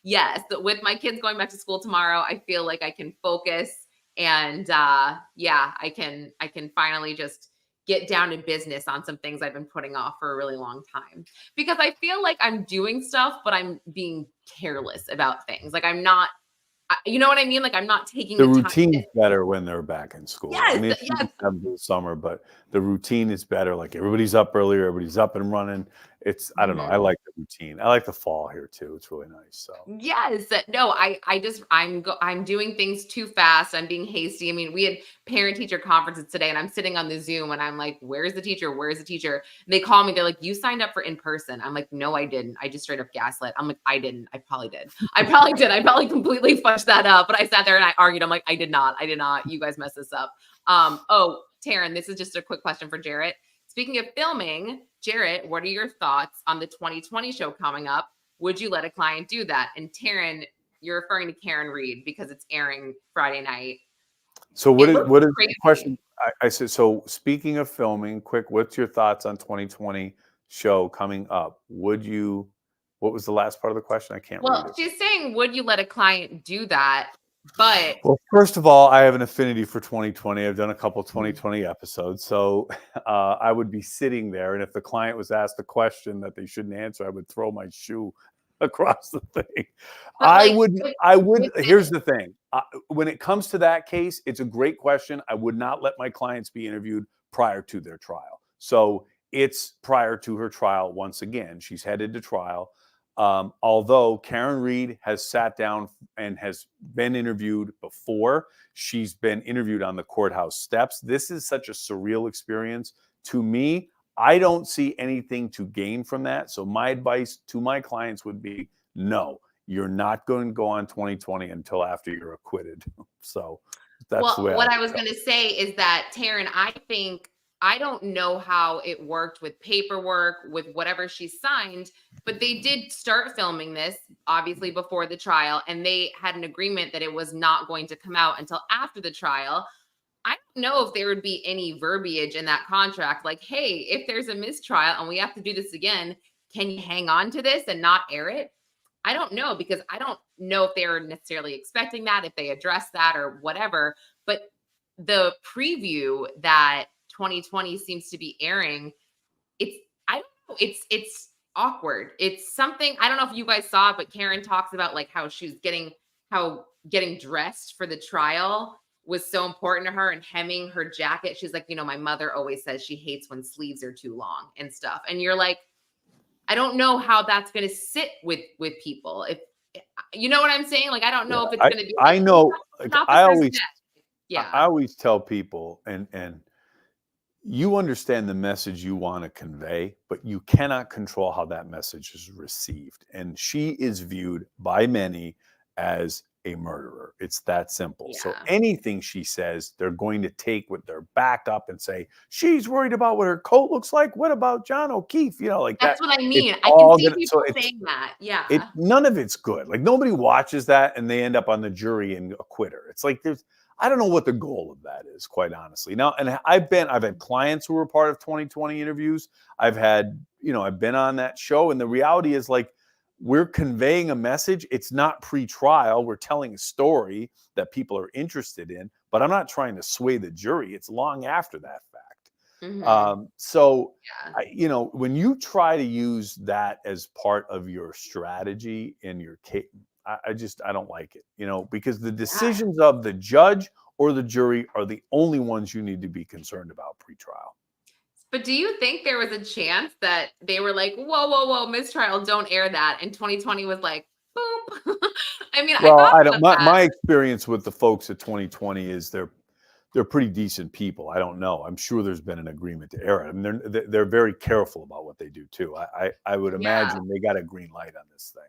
yes, with my kids going back to school tomorrow, I feel like I can focus and yeah, I can finally just get down to business on some things I've been putting off for a really long time because I feel like I'm doing stuff, but I'm being careless about things. Like I'm not you know what I mean? Like, I'm not taking
the
the time
routine's better when they're back in school. I
yes,
mean, it's nice
yes.
to have them this summer, but the routine is better. Like everybody's up earlier, everybody's up and running. I don't know.
Mhm.
I like the routine. I like the fall here too. It's really nice. So
Yes. No, I'm doing things too fast. I'm being hasty. I mean, we had parent teacher conferences today and I'm sitting on the Zoom and I'm like, "Where's the teacher? Where's the teacher?" And they call me. They're like, "You signed up for in person." I'm like, "No, I didn't. I just straight up gaslit." I'm like, "I didn't. I probably did. I probably did. I probably completely fudged that up." But I sat there and I argued. I'm like, "I did not. I did not. You guys messed this up." Oh, Taryn, this is just a quick question for Jarrett. Speaking of filming, Jarrett, what are your thoughts on the 2020 show coming up? Would you let a client do that? And Taryn, you're referring to Karen Reed because it's airing Friday night.
so
It looks
what is the
crazy.
question? I said, so speaking of filming, quick, what's your thoughts on 2020 show coming up? What was the last part of the question? I can't read
Well,
it.
she's saying, would you let a client do that? But
Well, first of all, I have an affinity for 2020. I've done a couple 2020 episodes. So I would be sitting there. And if the client was asked a question that they shouldn't answer, I would throw my shoe across the thing. I
like
wouldn't,
with,
I
with
would,
this,
here's the thing. When it comes to that case, it's a great question. I would not let my clients be interviewed prior to their trial. So it's prior to her trial. Once again, she's headed to trial. Although Karen Reed has sat down and has been interviewed before, she's been interviewed on the courthouse steps. This is such a surreal experience to me. I don't see anything to gain from that. So my advice to my clients would be no, you're not going to go on 2020 until after you're acquitted. So that's the
well,
way I
what I
would
was
tell
going to say is that, Taryn, I think, I don't know how it worked with paperwork, with whatever she signed, but they did start filming this obviously before the trial, and they had an agreement that it was not going to come out until after the trial. I don't know if there would be any verbiage in that contract like, hey, if there's a mistrial and we have to do this again, can you hang on to this and not air it? I don't know, because I don't know if they were necessarily expecting that, if they addressed that or whatever. But the preview that 2020 seems to be airing, it's, I don't know, it's awkward. It's something, I don't know if you guys saw it, but Karen talks about like how she was how getting dressed for the trial was so important to her, and hemming her jacket. She's like, my mother always says she hates when sleeves are too long and stuff. And you're like, I don't know how that's going to sit with people. If you know what I'm saying, like I don't know if it's
I,
going to be like,
I know, like
an officer's dead.
I
Yeah,
always tell people, and you understand the message you want to convey, but you cannot control how that message is received. And she is viewed by many as a murderer. It's that simple. So
yeah.
anything she says, they're going to take with their back up and say, she's worried about what her coat looks like. What about John O'Keefe? Like that.
That's what I
It's
mean. I can
all
see
gonna, so
people
it's,
saying that. Yeah.
none of it's good. Like nobody watches that and they end up on the jury and acquit her. It's like I don't know what the goal of that is, quite honestly. Now, and I've had clients who were part of 2020 interviews. I've been on that show, and the reality is like we're conveying a message. It's not pre-trial. We're telling a story that people are interested in, but I'm not trying to sway the jury. It's long after that fact.
Hmm.
So,
Yeah.
when you try to use that as part of your strategy in your case, I don't like it, because the
Yeah.
decisions of the judge or the jury are the only ones you need to be concerned about pre-trial.
But do you think there was a chance that they were like, whoa, whoa, whoa, mistrial, don't air that, and 2020 was like, boom? I mean, I
Well,
thought
I don't.
about that.
My experience with the folks at 2020 is they're pretty decent people. I don't know. I'm sure there's been an agreement to air it. I mean, they're very careful about what they do too. I would
Yeah.
imagine they got a green light on this thing.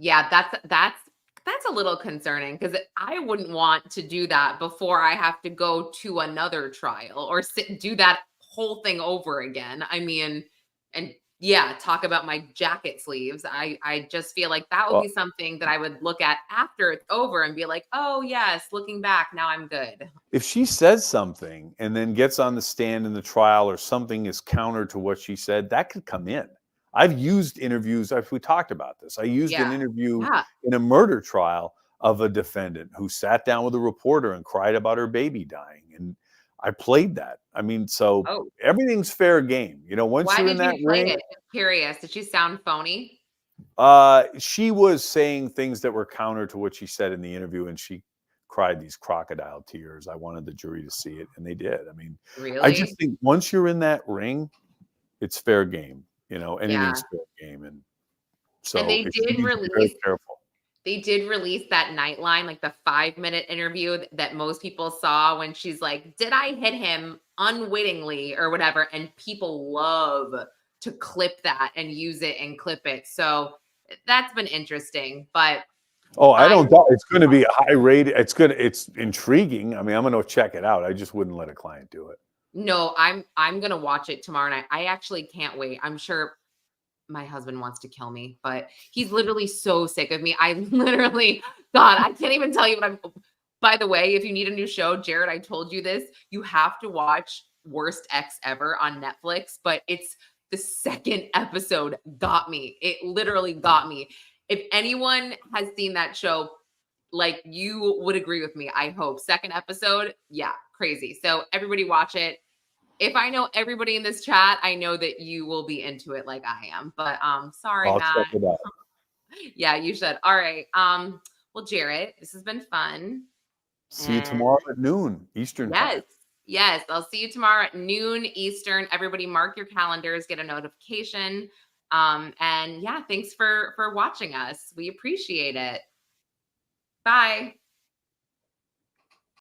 Yeah, that's a little concerning, because I wouldn't want to do that before I have to go to another trial or do that whole thing over again. I mean, and yeah, talk about my jacket sleeves. I just feel like that would
Well,
be something that I would look at after it's over and be like, oh yes, looking back, now I'm good.
if she says something and then gets on the stand in the trial or something is counter to what she said, that could come in. I've used interviews, we talked about this. I used an
Yeah.
interview
Yeah.
in a murder trial of a defendant who sat down with a reporter and cried about her baby dying. And I played that. I mean, so
Oh,
everything's fair game. Once
why
you're in
did
that
you play
ring,
it? I'm curious. Did she sound phony?
she was saying things that were counter to what she said in the interview, and she cried these crocodile tears. I wanted the jury to see it, and they did. I mean, I just
Really?
think once you're in that ring, it's fair game.
Yeah.
Anything's fair game, and
And
so you need to be very careful.
they did release that Nightline, like the 5-minute interview that most people saw, when she's like, did I hit him unwittingly or whatever? And people love to clip that and use it and clip it. So that's been interesting. But
Oh, I
I
don't doubt
will,
it's going to be a high rate. It's intriguing. I mean, I'm going to check it out. I just wouldn't let a client do it.
no, I'm gonna watch it tomorrow night. I actually can't wait. I'm sure my husband wants to kill me, but he's literally so sick of me. I literally, God, I can't even tell you what I'm. By the way, if you need a new show, Jared, I told you this. You have to watch Worst Ex Ever on Netflix, but it's the second episode got me. It literally got me. If anyone has seen that show, like you would agree with me. I hope. Second episode, yeah, crazy. So everybody watch it. If I know everybody in this chat, I know that you will be into it like I am. But sorry,
I'll check
Matt.
it out.
Yeah, you should. All right. Well, Jarrett, this has been fun.
See you
And
tomorrow at noon Eastern
yes,
time.
yes, I'll see you tomorrow at noon Eastern. Everybody mark your calendars, get a notification. And yeah, thanks for watching us. We appreciate it. Bye.